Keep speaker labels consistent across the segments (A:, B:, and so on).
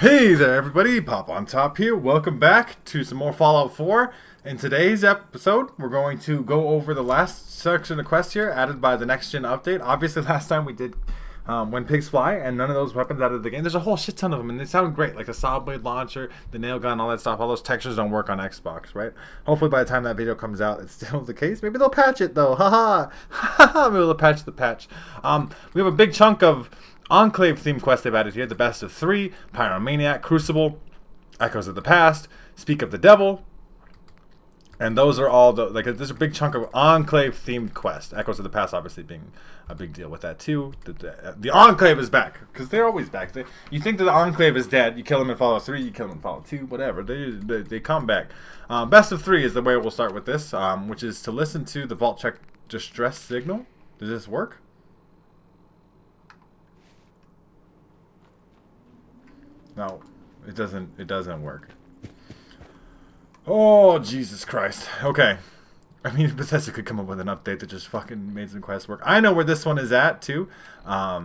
A: Hey there everybody, Pop on Top here. Welcome back to some more Fallout 4. In today's episode, we're going to go over the last section of quests here added by the next gen update. Obviously last time we did When Pigs Fly, and none of those weapons out of the game. There's a whole shit ton of them and they sound great, like the saw blade launcher, the nail gun, all that stuff. All those textures don't work on Xbox, right? Hopefully by the time that video comes out it's still the case. Maybe they'll patch it though, haha. Maybe they'll patch the patch. We have a big chunk of Enclave themed quests they've added here. The best of three, Pyromaniac, Crucible, Echoes of the Past, Speak of the Devil. And those are all the, like, there's a big chunk of Enclave themed quests. Echoes of the Past obviously being a big deal with that too. The Enclave is back, because they're always back. You think that the Enclave is dead, you kill them in Fallout 3, you kill them in Fallout 2, whatever. They come back. Best of three is the way we'll start with this, which is to listen to the vault check distress signal. Does this work? No, it doesn't work. Oh, Jesus Christ. Okay. I mean, Bethesda could come up with an update that just fucking made some quests work. I know where this one is at, too. I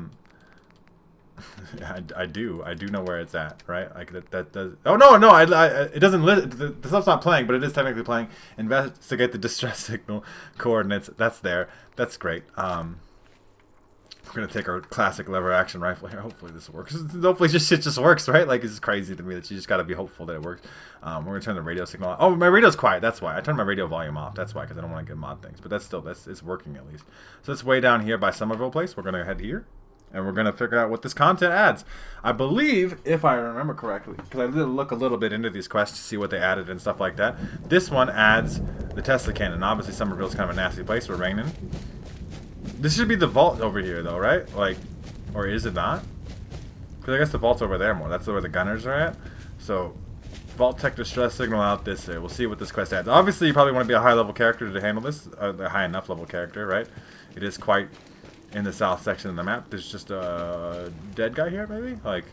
A: do know where it's at, right? Like, that does... Oh, no, it doesn't... The stuff's not playing, but it is technically playing. Investigate the distress signal coordinates. That's there. That's great. We're gonna take our classic lever action rifle here. Hopefully this works. Hopefully shit just works, right? Like, it's crazy to me that you just gotta be hopeful that it works. We're gonna turn the radio signal off. Oh, my radio's quiet. That's why I turned my radio volume off. That's why, because I don't want to get mod things. But it's working at least. So it's way down here by Somerville Place. We're gonna head here, and we're gonna figure out what this content adds. I believe, if I remember correctly, because I did look a little bit into these quests to see what they added and stuff like that. This one adds the Tesla cannon. Obviously, Somerville's kind of a nasty place. We're raining. This should be the vault over here, though, right? Like, or is it not? Because I guess the vault's over there more. That's where the gunners are at. So, vault tech distress signal out this way. We'll see what this quest adds. Obviously, you probably want to be a high-level character to handle this. A high enough level character, right? It is quite in the south section of the map. There's just a dead guy here, maybe? Like,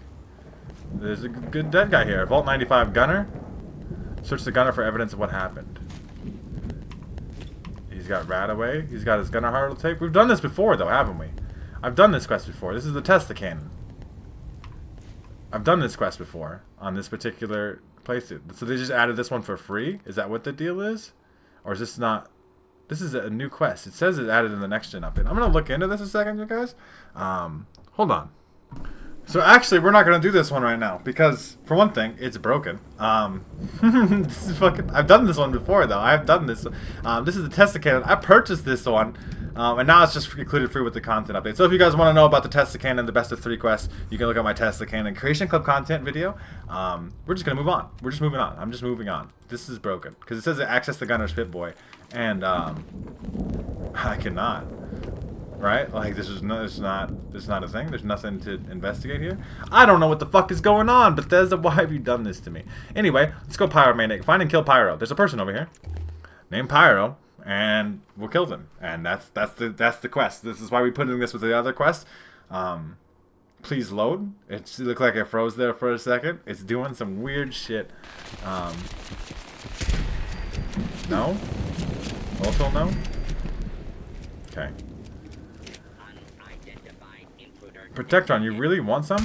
A: there's a good dead guy here. Vault 95 gunner. Search the gunner for evidence of what happened. He's got Radaway. He's got his gunner hardle tape. We've done this before, though, haven't we? I've done this quest before. This is the Tesla cannon. I've done this quest before on this particular place. So they just added this one for free? Is that what the deal is? Or is this not... This is a new quest. It says it's added in the next gen update. I'm going to look into this a second, you guys. Hold on. So actually, we're not going to do this one right now because, for one thing, it's broken. This is fucking... I've done this one before, though. I've done this. This is the Tesla cannon. I purchased this one, and now it's just included free with the content update. So if you guys want to know about the Tesla cannon, the best of three quests, you can look at my Tesla cannon Creation Club content video. We're just going to move on. We're just moving on. I'm just moving on. This is broken because it says to access the gunner's pit boy, and I cannot. Right? Like, this is not a thing. There's nothing to investigate here. I don't know what the fuck is going on, Bethesda. Why have you done this to me? Anyway, let's go Pyromaniac. Find and kill Pyro. There's a person over here named Pyro, and we'll kill them. And that's the quest. This is why we put in this with the other quest. Please load. It looked like it froze there for a second. It's doing some weird shit. No? Also no? Okay. Protectron, you really want some?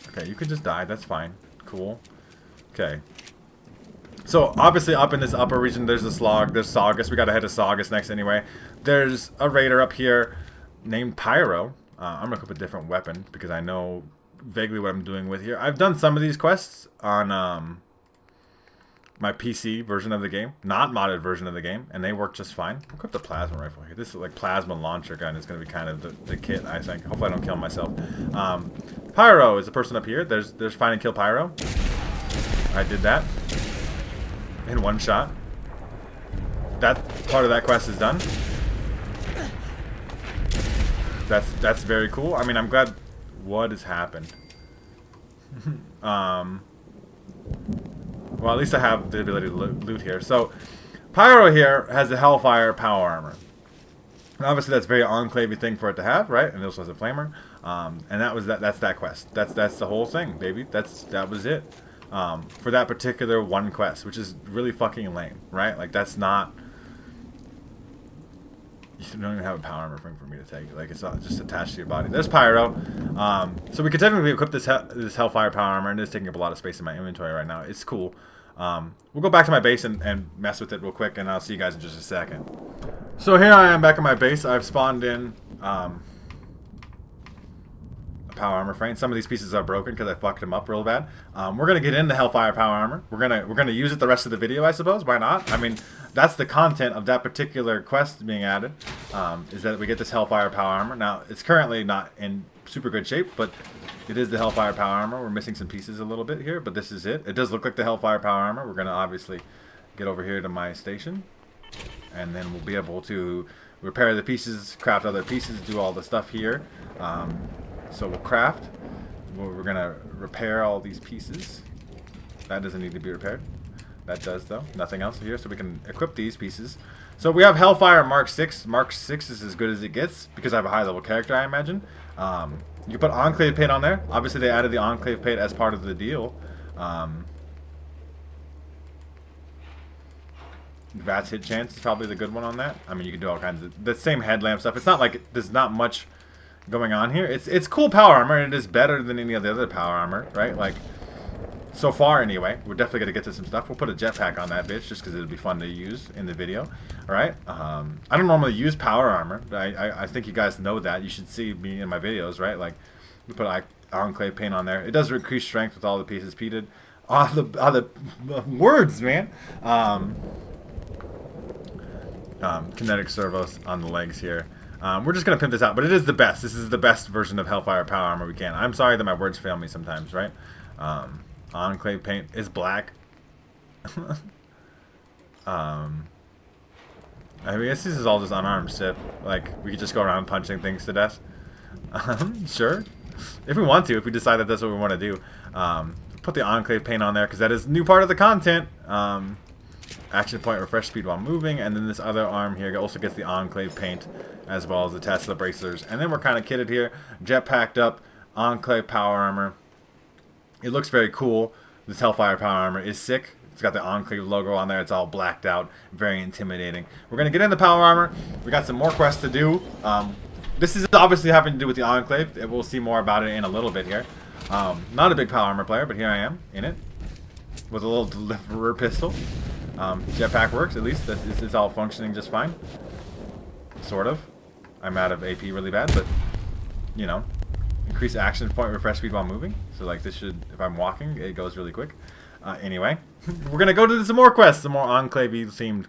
A: Okay, you can just die. That's fine. Cool. Okay. So, obviously, up in this upper region, there's the Slog. There's Saugus. We gotta head to Saugus next anyway. There's a raider up here named Pyro. I'm gonna equip a different weapon because I know vaguely what I'm doing with here. I've done some of these quests on my PC version of the game, not modded version of the game, and they work just fine. I'll equip the plasma rifle here. This is like plasma launcher gun is going to be kind of the kit, I think. Hopefully I don't kill myself. Pyro is the person up here. There's find and kill Pyro. I did that in one shot. That part of that quest is done. That's very cool. I mean, I'm glad. What has happened? Well, at least I have the ability to loot here. So, Pyro here has the Hellfire power armor. And obviously, that's a very enclave thing for it to have, right? And it also has a flamer. And that's that quest. That's the whole thing, baby. That was it. For that particular one quest, which is really fucking lame, right? Like, that's not... You don't even have a power armor thing for me to take. Like, it's not just attached to your body. There's Pyro. So we could technically equip this Hellfire power armor, and it's taking up a lot of space in my inventory right now. It's cool. We'll go back to my base and mess with it real quick, and I'll see you guys in just a second. So here I am back at my base. I've spawned in a power armor frame. Some of these pieces are broken because I fucked them up real bad. We're gonna get into Hellfire power armor. We're gonna use it the rest of the video, I suppose. Why not? I mean, that's the content of that particular quest being added. Is that we get this Hellfire power armor. Now it's currently not in super good shape, but it is the Hellfire power armor. We're missing some pieces a little bit here, but this is it. It does look like the Hellfire power armor. We're gonna obviously get over here to my station, and then we'll be able to repair the pieces, craft other pieces, do all the stuff here. So we'll craft. We're gonna repair all these pieces. That doesn't need to be repaired. That does though. Nothing else here, so we can equip these pieces. So we have Hellfire Mark 6. Mark 6 is as good as it gets because I have a high level character, I imagine. You put Enclave paint on there. Obviously they added the Enclave paint as part of the deal. Vats hit chance is probably the good one on that. I mean, you can do all kinds of the same headlamp stuff. It's not like there's not much going on here. It's cool power armor, and it is better than any of the other power armor, right? Like, so far anyway. We're definitely gonna get to some stuff. We'll put a jetpack on that bitch just because it'll be fun to use in the video. All right. I don't normally use power armor. I think you guys know that. You should see me in my videos, right? Like, we put Enclave paint on there. It does increase strength with all the pieces peated. All the words, man. Kinetic servos on the legs here. We're just gonna pimp this out, but it is the best. This is the best version of Hellfire power armor we can. I'm sorry that my words fail me sometimes, right? Enclave paint is black. I mean, I guess this is all just unarmed sip. Like, we could just go around punching things to death. Sure, if we want to, if we decide that that's what we want to do. Put the Enclave paint on there because that is a new part of the content. Action point, refresh speed while moving, and then this other arm here also gets the Enclave paint as well as the Tesla bracers. And then we're kind of kitted here, jetpacked up, Enclave power armor. It looks very cool. This Hellfire power armor is sick. It's got the Enclave logo on there. It's all blacked out, very intimidating. We're gonna get into power armor. We got some more quests to do. This is obviously having to do with the Enclave. We'll see more about it in a little bit here. Not a big power armor player, but here I am in it with a little deliverer pistol. Jetpack works, at least. It's all functioning just fine. Sort of. I'm out of AP really bad, but, you know. Increase action point, refresh speed while moving. So, like, this should, if I'm walking, it goes really quick. Anyway, we're going to go to some more quests, some more Enclave-themed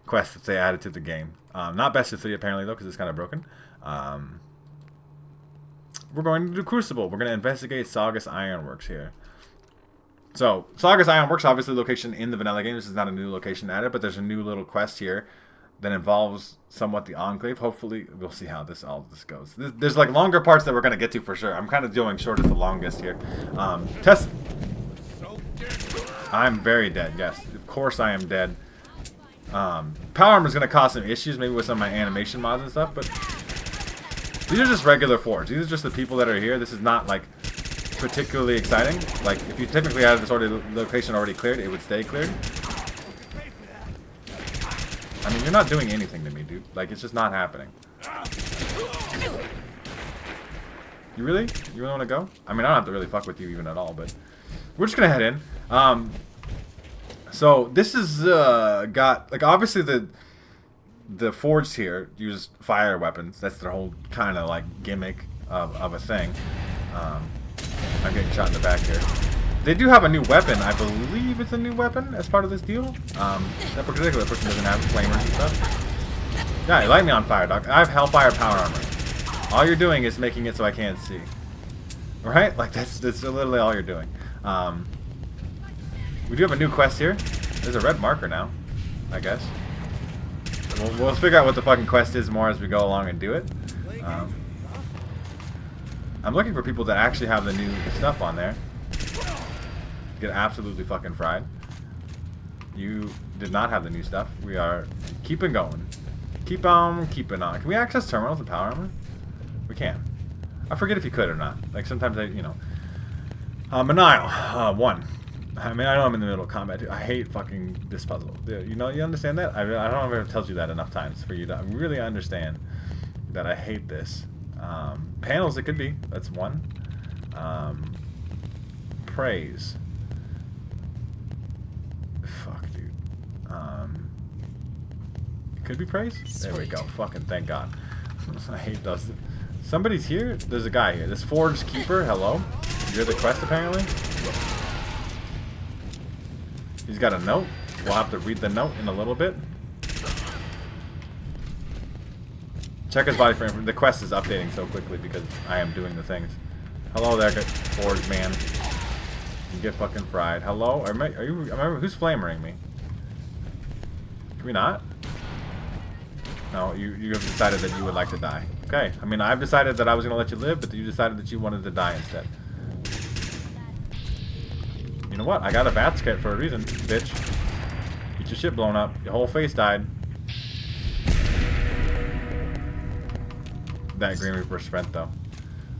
A: quests that they added to the game. Not best of 3, apparently, though, because it's kind of broken. We're going to do Crucible. We're going to investigate Saugus Ironworks here. So, Saugus Ironworks, obviously location in the vanilla game. This is not a new location added, but there's a new little quest here that involves somewhat the Enclave. Hopefully, we'll see how all this goes. There's like longer parts that we're going to get to for sure. I'm kind of doing short as the longest here. Test. I'm very dead, yes. Of course I am dead. Power armor is going to cause some issues, maybe with some of my animation mods and stuff, but these are just regular forge. These are just the people that are here. This is not like particularly exciting. Like, if you technically had this location already cleared, it would stay cleared. I mean, you're not doing anything to me, dude. Like, it's just not happening. You really want to go? I mean, I don't have to really fuck with you even at all, but we're just gonna head in. So this is got, like, obviously the forged here use fire weapons. That's their whole kind of like gimmick of a thing. I'm getting shot in the back here. They do have a new weapon. I believe it's a new weapon as part of this deal. That particular person doesn't have flamers and stuff. Yeah, you light me on fire, Doc. I have Hellfire power armor. All you're doing is making it so I can't see. Right? Like, that's literally all you're doing. We do have a new quest here. There's a red marker now, I guess. We'll figure out what the fucking quest is more as we go along and do it. I'm looking for people that actually have the new stuff on there. Get absolutely fucking fried. You did not have the new stuff. We are keeping going. Keep on keeping on. Can we access terminals and power armor? We can. I forget if you could or not. Like, sometimes I, you know. Manial. 1. I mean, I know I'm in the middle of combat too. I hate fucking this puzzle. You know, you understand that? I don't know if I've told you that enough times for you to really understand that I hate this. Panels, it could be. That's one. Praise. Fuck, dude. It could be praise? Sweet. There we go. Fucking thank God. I hate those. Somebody's here? There's a guy here. This Forge Keeper, hello? You're the quest, apparently? He's got a note. We'll have to read the note in a little bit. Check his body frame. The quest is updating so quickly because I am doing the things. Hello there, Forge man. You get fucking fried. Hello? Are you? Who's flamering me? Can we not? No, you have decided that you would like to die. Okay. I mean, I've decided that I was going to let you live, but you decided that you wanted to die instead. You know what? I got a bat kit for a reason, bitch. Get your shit blown up. Your whole face died. That Green Reaper strength, though.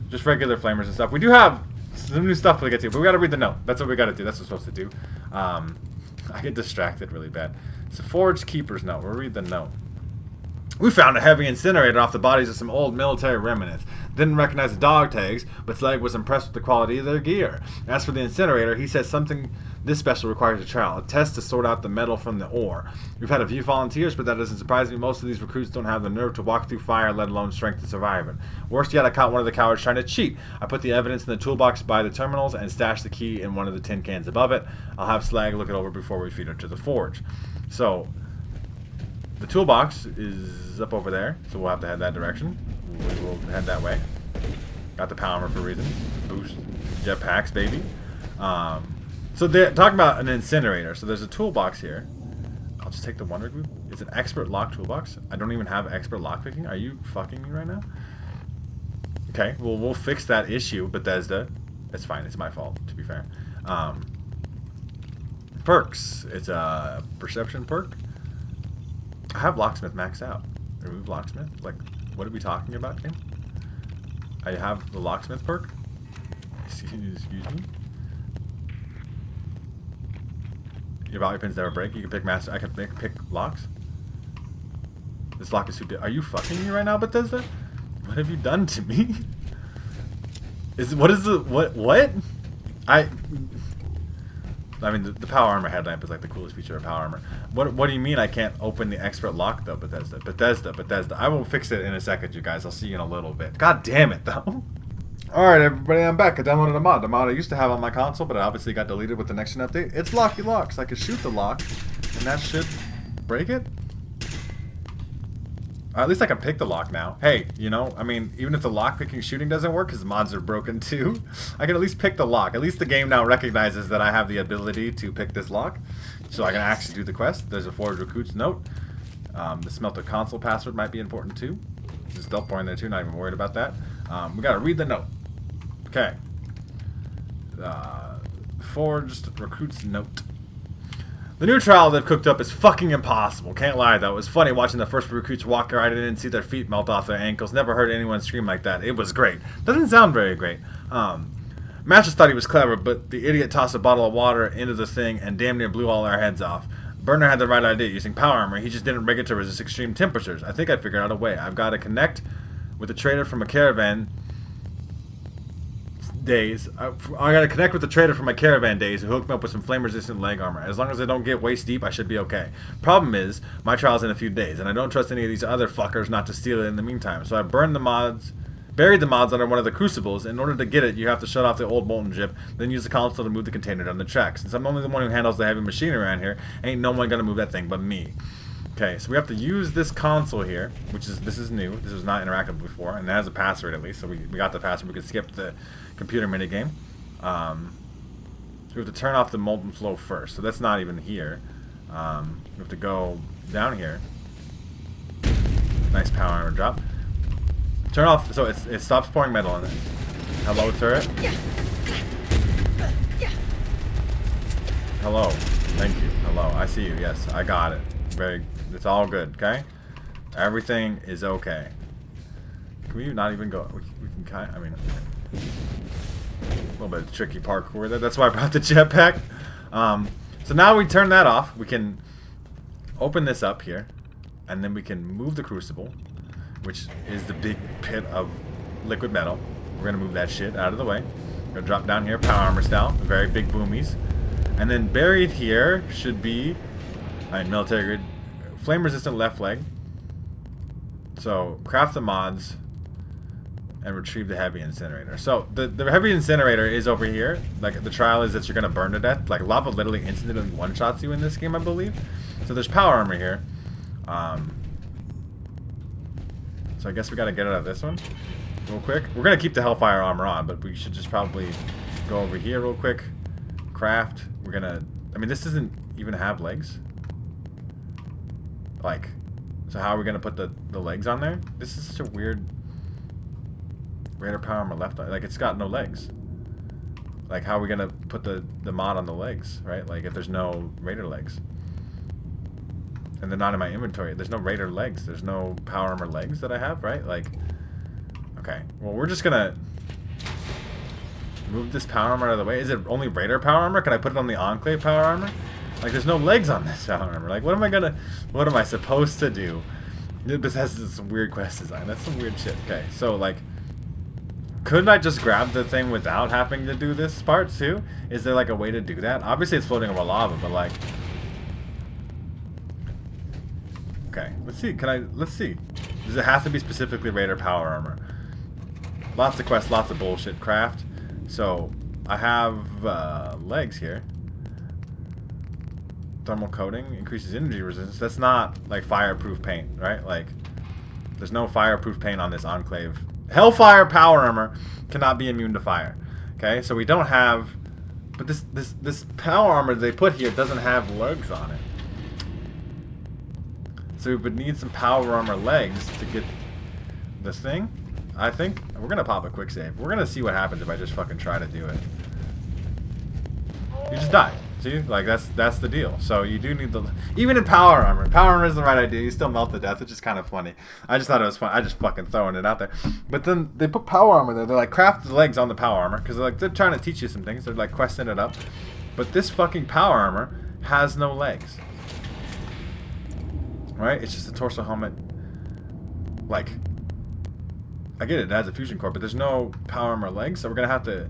A: Just regular flamers and stuff. We do have some new stuff we get to, but we got to read the note. That's what we got to do. That's what we're supposed to do. I get distracted really bad. It's a Forge Keeper's note. We'll read the note. We found a heavy incinerator off the bodies of some old military remnants. Didn't recognize the dog tags, but Slag was impressed with the quality of their gear. As for the incinerator, he says something this special requires a trial, a test to sort out the metal from the ore. We've had a few volunteers, but that doesn't surprise me. Most of these recruits don't have the nerve to walk through fire, let alone strength to survive it. Worst yet, I caught one of the cowards trying to cheat. I put the evidence in the toolbox by the terminals and stashed the key in one of the tin cans above it. I'll have Slag look it over before we feed it to the forge. So, the toolbox is up over there, so we'll have to head that direction. We'll head that way. Got the power armor for a reason. Boost jetpacks, baby. So they're talking about an incinerator. So there's a toolbox here. I'll just take the Wonder Glue. It's an expert lock toolbox. I don't even have expert lockpicking. Are you fucking me right now? Okay, well, we'll fix that issue, Bethesda. It's fine. It's my fault, to be fair. Perks. It's a perception perk. I have Locksmith maxed out. Remove Locksmith? Like, what are we talking about, game? I have the Locksmith perk. Excuse me. Your value pins never break. You can pick master. I can pick locks. This lock is too. Are you fucking me right now, Bethesda? What have you done to me? What? I mean, the power armor headlamp is like the coolest feature of power armor. What do you mean I can't open the expert lock though, Bethesda? Bethesda. I will fix it in a second, you guys. I'll see you in a little bit. God damn it, though. Alright, everybody, I'm back. I downloaded a mod. The mod I used to have on my console, but it obviously got deleted with the next gen update. It's Locky Locks. I can shoot the lock, and that should break it. At least I can pick the lock now. Hey, you know, I mean, even if the lock picking shooting doesn't work, because mods are broken too, I can at least pick the lock. At least the game now recognizes that I have the ability to pick this lock, so I can actually do the quest. There's a Forge Recruits note. The Smelter console password might be important too. There's stealth point there too, not even worried about that. We gotta read the note. Okay. Forged Recruits note. The new trial they've cooked up is fucking impossible. Can't lie though. It was funny watching the first recruits walk right in and see their feet melt off their ankles. Never heard anyone scream like that. It was great. Doesn't sound very great. Matches thought he was clever, but the idiot tossed a bottle of water into the thing and damn near blew all our heads off. Burner had the right idea using power armor. He just didn't rig it to resist extreme temperatures. I think I figured out a way. I've got to connect with a trader from a caravan days. I gotta connect with the trader from my caravan days who hooked me up with some flame-resistant leg armor. As long as I don't get waist deep, I should be okay. Problem is, my trial's in a few days, and I don't trust any of these other fuckers not to steal it in the meantime. So I buried the mods under one of the Crucibles. In order to get it, you have to shut off the old molten chip, then use the console to move the container down the track. Since I'm only the one who handles the heavy machinery around here, ain't no one gonna move that thing but me. Okay, so we have to use this console here, this is new. This was not interactive before, and it has a password at least, so we got the password. We can skip the computer minigame. So we have to turn off the molten flow first, so that's not even here. We have to go down here. Nice power armor drop. Turn off, so it stops pouring metal in it. Hello, turret. Hello, thank you. Hello, I see you. Yes, I got it. It's all good, okay? Everything is okay. Can we not even go? We can kind of, I mean, a little bit of tricky parkour there. That's why I brought the jetpack. So now we turn that off. We can open this up here, and then we can move the Crucible, which is the big pit of liquid metal. We're gonna move that shit out of the way. We're gonna drop down here, power armor style, very big boomies. And then buried here should be, alright, military grid, flame resistant left leg. So craft the mods and retrieve the heavy incinerator. So the heavy incinerator is over here. Like the trial is that you're gonna burn to death. Like lava literally instantly one-shots you in this game, I believe. So there's power armor here. So I guess we gotta get out of this one real quick. We're gonna keep the Hellfire armor on, but we should just probably go over here real quick. Craft. We're gonna, I mean, this doesn't even have legs. Like, so how are we gonna put the legs on there? This is such a weird Raider power armor left. Like, it's got no legs. Like, how are we gonna put the mod on the legs, right? Like, if there's no Raider legs. And they're not in my inventory. There's no Raider legs. There's no power armor legs that I have, right? Like, okay. Well, we're just gonna move this power armor out of the way. Is it only Raider power armor? Can I put it on the Enclave power armor? Like, there's no legs on this power armor. Like, what am I supposed to do? This has some weird quest design. That's some weird shit. Okay, so, like, couldn't I just grab the thing without having to do this part, too? Is there, like, a way to do that? Obviously, it's floating over lava, but, like... Okay, let's see. Let's see. Does it have to be specifically Raider power armor? Lots of quests, lots of bullshit. Craft. So, I have legs here. Thermal coating increases energy resistance. That's not like fireproof paint, right? Like, there's no fireproof paint on this Enclave. Hellfire power armor cannot be immune to fire. Okay, so we don't have, but this power armor they put here doesn't have legs on it. So we would need some power armor legs to get this thing. I think we're gonna pop a quick save. We're gonna see what happens if I just fucking try to do it. You just die. See, like that's the deal. So you do need the, even in power armor. Power armor is the right idea. You still melt to death, which is kind of funny. I just thought it was fun. I just fucking throwing it out there. But then they put power armor there. They're like, craft the legs on the power armor because they're trying to teach you some things. They're like questing it up. But this fucking power armor has no legs. Right? It's just a torso helmet. Like, I get it. It has a fusion core, but there's no power armor legs, so we're gonna have to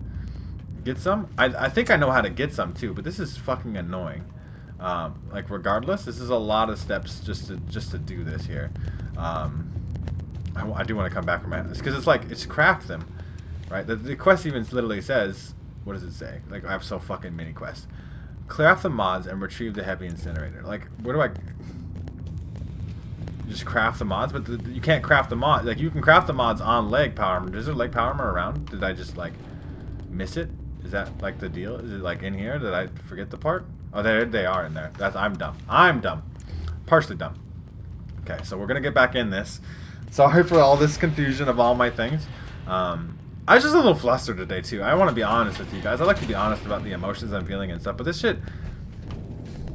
A: get some. I think I know how to get some too, but this is fucking annoying. Like, regardless, this is a lot of steps just to do this here. I do want to come back from that because it's like, it's craft them, right? The quest even literally says, what does it say? Like, I have so fucking many quests. Craft the mods and retrieve the heavy incinerator. Like, where do I? Just craft the mods, but you can't craft the mods. Like, you can craft the mods on leg power armor. Is there leg power armor around? Did I just like miss it? Is that like the deal? Is it like in here? Did I forget the part? Oh, there they are in there. I'm dumb. I'm dumb. Partially dumb. Okay, so we're gonna get back in this. Sorry for all this confusion of all my things. I was just a little flustered today too. I want to be honest with you guys. I like to be honest about the emotions I'm feeling and stuff. But this shit,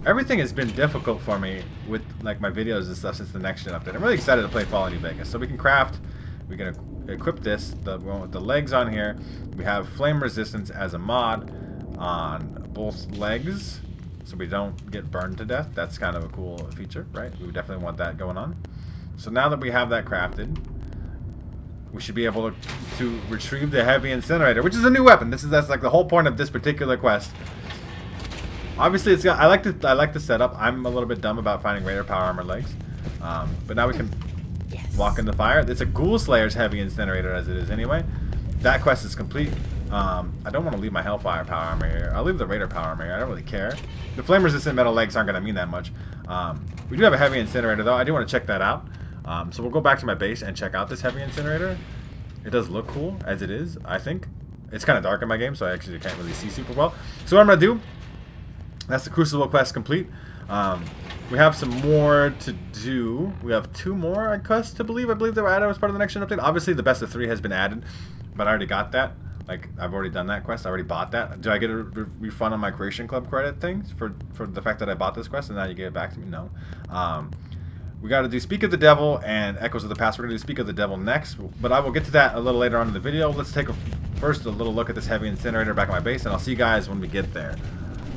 A: everything has been difficult for me with like my videos and stuff since the next gen update. I'm really excited to play Fallout New Vegas. So we can craft, we can equip this, the one with the legs on here. We have flame resistance as a mod on both legs, so we don't get burned to death. That's kind of a cool feature, right? We would definitely want that going on. So now that we have that crafted, we should be able to retrieve the heavy incinerator, which is a new weapon. That's like the whole point of this particular quest. Obviously, it's got. I like the setup. I'm a little bit dumb about finding Raider power armor legs, but now we can walk in the fire. It's a Ghoul Slayer's heavy incinerator as it is anyway. That quest is complete. I don't want to leave my Hellfire power armor here. I'll leave the Raider power armor here. I don't really care. The flame resistant metal legs aren't going to mean that much. We do have a heavy incinerator though. I do want to check that out. So we'll go back to my base and check out this heavy incinerator. It does look cool as it is. I think it's kind of dark in my game, so I actually can't really see super well. So what I'm gonna do. That's the Crucible quest complete. We have some more to do. We have 2 more quests to believe. I believe they were added as part of the next gen update. Obviously, the best of 3 has been added, but I already got that. Like, I've already done that quest. I already bought that. Do I get a refund on my Creation Club credit things for the fact that I bought this quest and now you give it back to me? No. We got to do Speak of the Devil and Echoes of the Past. We're going to do Speak of the Devil next, but I will get to that a little later on in the video. Let's take first a little look at this heavy incinerator back at my base, and I'll see you guys when we get there.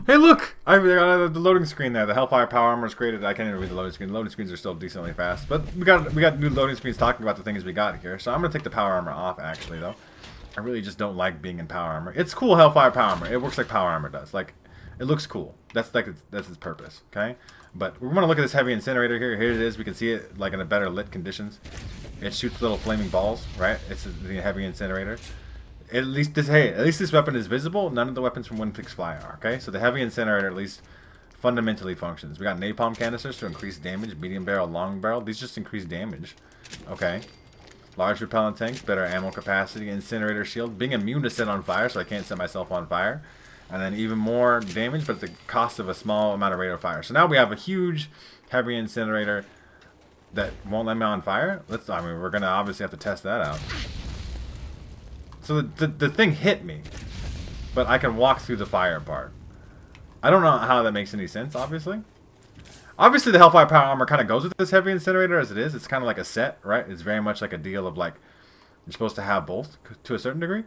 A: Hey, look! I got the loading screen there. The Hellfire power armor is created. I can't even read the loading screen. The loading screens are still decently fast, but we got new loading screens talking about the things we got here. So I'm gonna take the power armor off. Actually, though, I really just don't like being in power armor. It's cool, Hellfire power armor. It works like power armor does. Like, it looks cool. That's its purpose. Okay, but we want to look at this heavy incinerator here. Here it is. We can see it like in a better lit conditions. It shoots little flaming balls. Right? It's the heavy incinerator. At least this weapon is visible. None of the weapons from Windpix Fly are. Okay, so the heavy incinerator at least fundamentally functions. We got napalm canisters to increase damage. Medium barrel, long barrel. These just increase damage. Okay. Large repellent tanks, better ammo capacity. Incinerator shield, being immune to set on fire, so I can't set myself on fire. And then even more damage, but at the cost of a small amount of rate of fire. So now we have a huge heavy incinerator that won't let me on fire. We're gonna obviously have to test that out. So the thing hit me, but I can walk through the fire part. I don't know how that makes any sense, obviously. Obviously, the Hellfire power armor kind of goes with this heavy incinerator as it is. It's kind of like a set, right? It's very much like a deal of like, you're supposed to have both to a certain degree.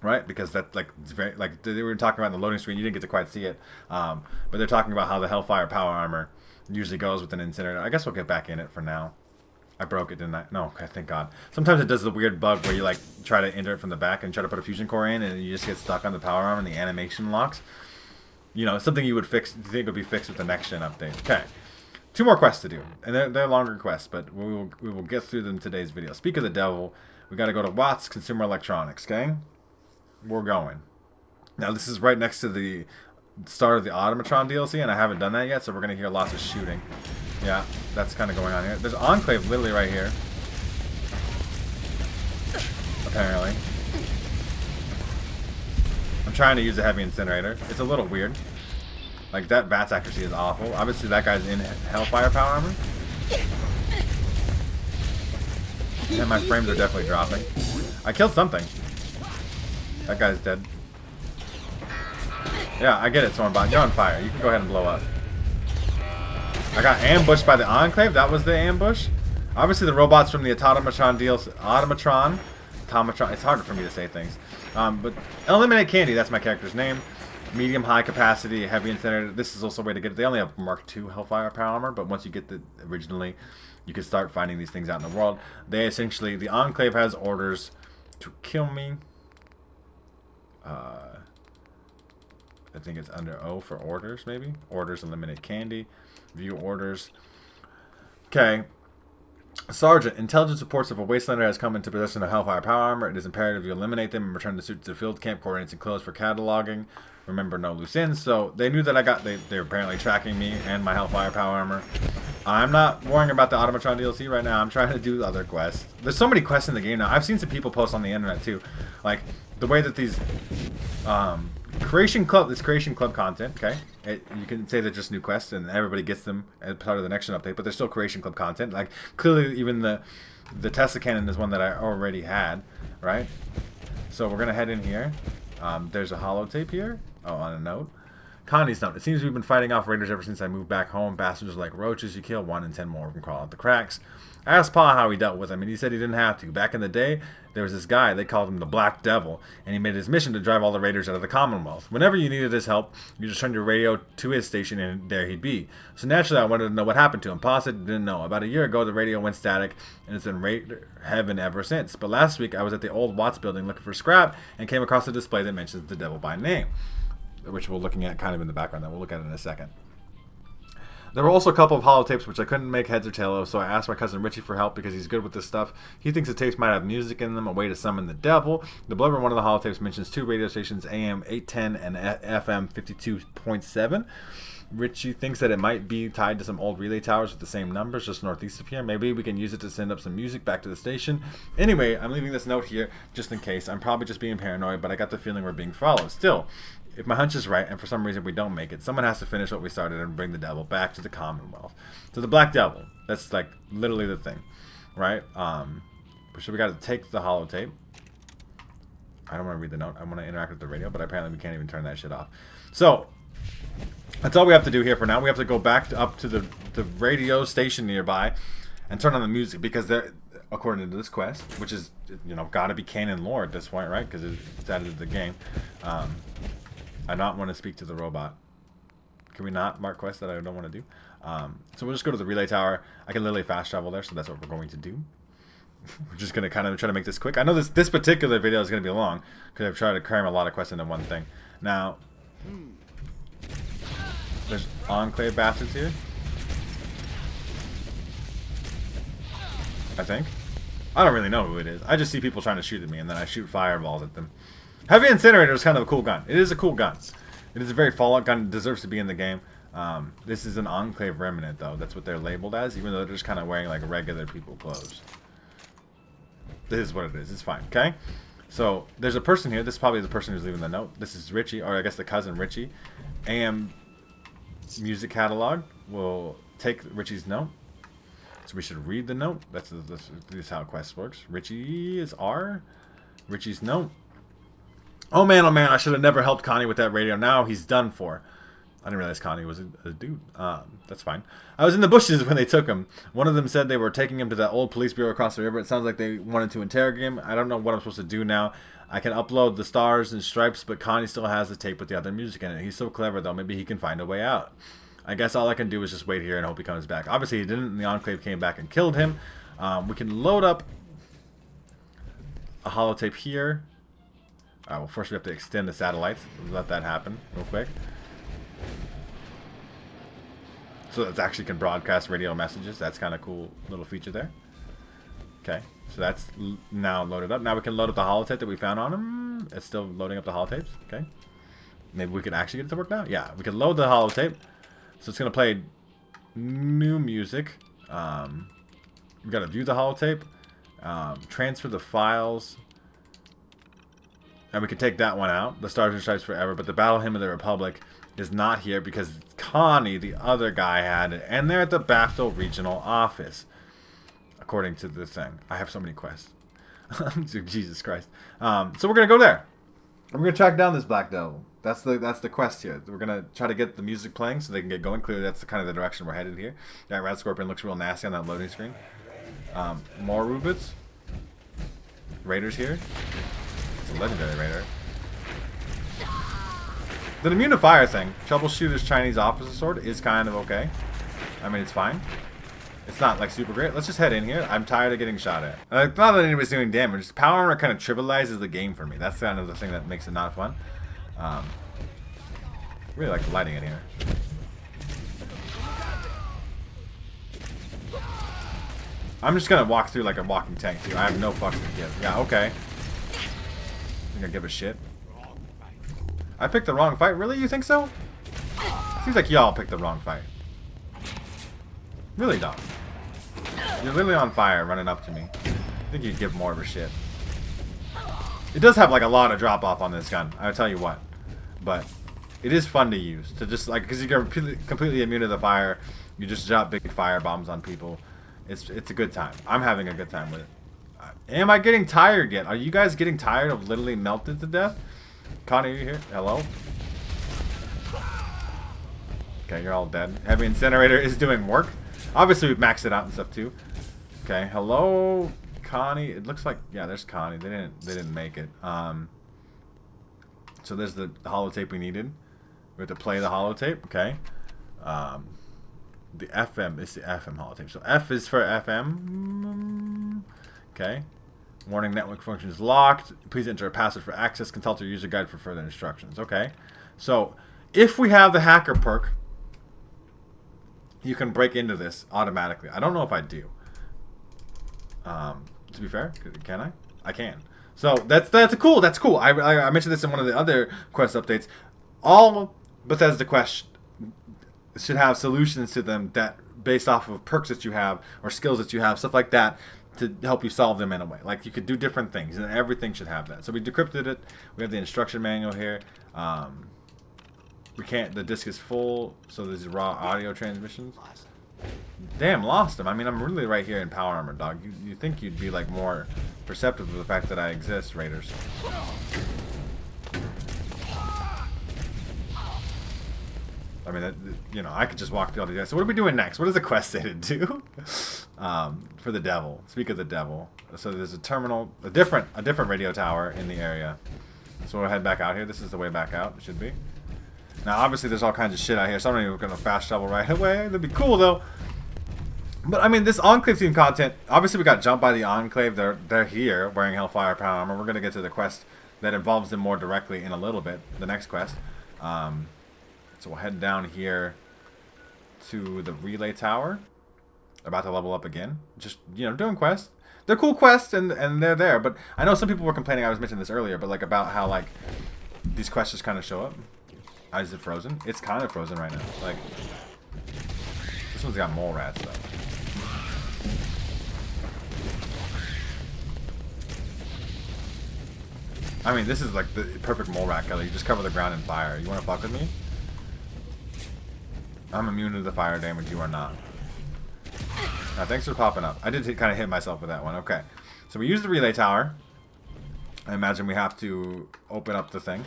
A: Right? Because that, like, it's very, like, they were talking about in the loading screen. You didn't get to quite see it. But they're talking about how the Hellfire power armor usually goes with an incinerator. I guess we'll get back in it for now. I broke it, didn't I? No, okay, thank God. Sometimes it does the weird bug where you like try to enter it from the back and try to put a fusion core in, and you just get stuck on the power arm and the animation locks. You know, something you would think would be fixed with the next gen update. Okay, 2 more quests to do, and they're longer quests, but we will get through them in today's video. Speak of the devil, we got to go to Watts Consumer Electronics. Okay, we're going. Now this is right next to the start of the Automatron DLC, and I haven't done that yet, so we're gonna hear lots of shooting. Yeah, that's kind of going on here. There's Enclave literally right here. Apparently. I'm trying to use a heavy incinerator. It's a little weird. Like, that bat's accuracy is awful. Obviously, that guy's in Hellfire power armor. And my frames are definitely dropping. I killed something. That guy's dead. Yeah, I get it, Stormbot. You're on fire. You can go ahead and blow up. I got ambushed by the Enclave. That was the ambush. Obviously, the robots from the Automatron DLC. Automatron. It's harder for me to say things. But Eliminate Candy, that's my character's name. Medium, high capacity, heavy incinerator. This is also a way to get it. They only have Mark II Hellfire power armor, but once you get the originally, you can start finding these things out in the world. They essentially, the Enclave has orders to kill me. I think it's under O for orders, maybe. Orders, eliminate candy. View orders. Okay. Sergeant, intelligence reports if a wastelander has come into possession of Hellfire power armor, it is imperative you eliminate them and return the suit to the field camp coordinates enclosed for cataloging. Remember, no loose ends. So they knew that they're apparently tracking me and my Hellfire power armor. I'm not worrying about the Automatron DLC right now. I'm trying to do other quests. There's so many quests in the game now. I've seen some people post on the internet too, like the way that these Creation Club content, okay? You can say they're just new quests and everybody gets them as part of the next gen update, but they're still Creation Club content. Like, clearly even the Tesla cannon is one that I already had, right? So we're going to head in here. There's a holotape here. Oh, on a note. Connie's note. It seems we've been fighting off raiders ever since I moved back home. Bastards are like roaches. You kill 1 and 10 more of them crawl out the cracks. I asked Pa how he dealt with them, and he said he didn't have to. Back in the day, there was this guy, they called him the Black Devil, and he made his mission to drive all the raiders out of the Commonwealth. Whenever you needed his help, you just turned your radio to his station, and there he'd be. So naturally, I wanted to know what happened to him. Pa said he didn't know. About a year ago, the radio went static, and it's been raider heaven ever since. But last week, I was at the old Watts building looking for scrap, and came across a display that mentions the devil by name, which we're looking at kind of in the background. That we'll look at it in a second. There were also a couple of holotapes which I couldn't make heads or tail of, so I asked my cousin Richie for help because he's good with this stuff. He thinks the tapes might have music in them, a way to summon the devil. The blurb in one of the holotapes mentions 2 radio stations, AM 810 and FM 52.7. Richie thinks that it might be tied to some old relay towers with the same numbers just northeast of here. Maybe we can use it to send up some music back to the station. Anyway, I'm leaving this note here just in case. I'm probably just being paranoid, but I got the feeling we're being followed. Still, if my hunch is right, and for some reason we don't make it, someone has to finish what we started and bring the devil back to the Commonwealth. So the Black Devil, that's like literally the thing, right? So we got to take the holotape. I don't want to read the note. I want to interact with the radio, but apparently we can't even turn that shit off. So that's all we have to do here for now. We have to go back up to the radio station nearby and turn on the music because they're, according to this quest, which is, you know, got to be canon lore at this point, right? Because it's added to the game. I not want to speak to the robot. Can we not mark quests that I don't want to do? So we'll just go to the relay tower. I can literally fast travel there, so that's what we're going to do. We're just going to kind of try to make this quick. I know this particular video is going to be long, because I've tried to cram a lot of quests into one thing. Now, there's Enclave bastards here. I think. I don't really know who it is. I just see people trying to shoot at me, and then I shoot fireballs at them. Heavy Incinerator is kind of a cool gun. It is a cool gun. It is a very Fallout gun. It deserves to be in the game. This is an Enclave remnant, though. That's what they're labeled as, even though they're just kind of wearing like regular people clothes. This is what it is. It's fine, okay? So, there's a person here. This is probably the person who's leaving the note. This is Richie, or I guess the cousin Richie. AM music catalog will take Richie's note. So we should read the note. This is how quest works. Richie is R. Richie's note. Oh man, I should have never helped Connie with that radio. Now he's done for. I didn't realize Connie was a dude. That's fine. I was in the bushes when they took him. One of them said they were taking him to that old police bureau across the river. It sounds like they wanted to interrogate him. I don't know what I'm supposed to do now. I can upload the stars and stripes, but Connie still has the tape with the other music in it. He's so clever, though. Maybe he can find a way out. I guess all I can do is just wait here and hope he comes back. Obviously, he didn't, and the Enclave came back and killed him. We can load up a holotape here. Well, first we have to extend the satellites. Let that happen real quick. So that actually can broadcast radio messages. That's kind of cool little feature there. Okay, so that's now loaded up. Now we can load up the holotape that we found on him. It's still loading up the holotapes. Okay, maybe we can actually get it to work now. Yeah, we can load the holotape. So it's gonna play new music. We gotta view the holotape, transfer the files, and we can take that one out. The Stars and Stripes Forever, but the Battle Hymn of the Republic is not here because Connie, the other guy, had it, and they're at the Bafto Regional Office, according to the thing. I have so many quests. Jesus Christ. So we're gonna go there. We're gonna track down this Black Devil. That's the quest here. We're gonna try to get the music playing so they can get going. Clearly, that's the kind of the direction we're headed here. That Red Scorpion looks real nasty on that loading screen. More Rubits. Raiders here. It's a legendary raider. The immune to fire thing, Troubleshooter's Chinese Officer Sword, is kind of okay. I mean, it's fine. It's not like super great. Let's just head in here. I'm tired of getting shot at. Not that anybody's doing damage. Power armor kind of trivializes the game for me. That's kind of the thing that makes it not fun. Really like the lighting in here. I'm just gonna walk through like a walking tank too. I have no fucks to give. Yeah, okay. I'm gonna give a shit. I picked the wrong fight. Really? You think so? Seems like y'all picked the wrong fight. Really don't. You're literally on fire running up to me. I think you'd give more of a shit. It does have like a lot of drop off on this gun, I'll tell you what. But it is fun to use. To just like, because you're completely immune to the fire. You just drop big fire bombs on people. It's a good time. I'm having a good time with it. Am I getting tired yet? Are you guys getting tired of literally melted to death? Connie, are you here? Hello? Okay, you're all dead. Heavy Incinerator is doing work. Obviously, we've maxed it out and stuff too. Okay, hello, Connie. It looks like, yeah, there's Connie. They didn't make it. So there's the holotape we needed. We have to play the holotape. Okay. The FM is the FM holotape. So F is for FM. Okay. Warning, network function is locked. Please enter a password for access. Consult your user guide for further instructions. Okay. So if we have the hacker perk, you can break into this automatically. I don't know if I do. To be fair, can I? I can. So that's cool. That's cool. I mentioned this in one of the other quest updates. All Bethesda quests should have solutions to them that based off of perks that you have or skills that you have, stuff like that, to help you solve them in a way. Like you could do different things, and everything should have that. So we decrypted it. We have the instruction manual here. We can't. The disk is full, so there's raw audio transmissions. Damn, lost him. I mean, I'm really right here in power armor, dog. You think you'd be like more perceptive of the fact that I exist, Raiders? I mean, you know, I could just walk through all these guys. So what are we doing next? What does the quest say to do? For the devil. Speak of the devil. So there's a terminal, a different radio tower in the area. So we'll head back out here. This is the way back out. It should be. Now, obviously, there's all kinds of shit out here, so I'm not even going to fast travel right away. That'd be cool, though. But, I mean, this Enclave theme content, obviously we got jumped by the Enclave. They're here wearing Hellfire Power Armor. We're going to get to the quest that involves them more directly in a little bit, the next quest. So we'll head down here to the relay tower. About to level up again. Just, you know, doing quests. They're cool quests, and they're there. But I know some people were complaining, I was mentioning this earlier, but like about how, like, these quests just kind of show up. Is it frozen? It's kind of frozen right now. Like, this one's got mole rats, though. I mean, this is like the perfect mole rat killer. You just cover the ground in fire. You want to fuck with me? I'm immune to the fire damage. You are not. Thanks for popping up. I did kind of hit myself with that one. Okay. So we use the relay tower. I imagine we have to open up the thing.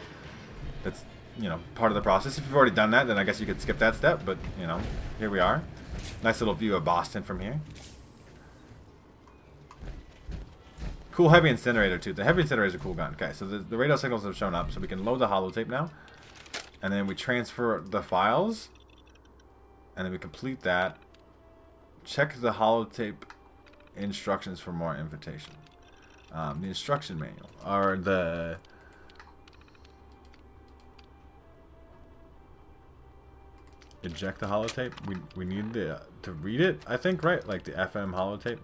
A: That's, you know, part of the process. If you've already done that, then I guess you could skip that step. But, you know, here we are. Nice little view of Boston from here. Cool heavy incinerator, too. The heavy incinerator is a cool gun. Okay, so the radio signals have shown up. So we can load the holotape now. And then we transfer the files. And then we complete that. Check the holotape instructions for more invitation. The instruction manual. Or the... Eject the holotape. We need to read it, I think, right? Like the FM holotape.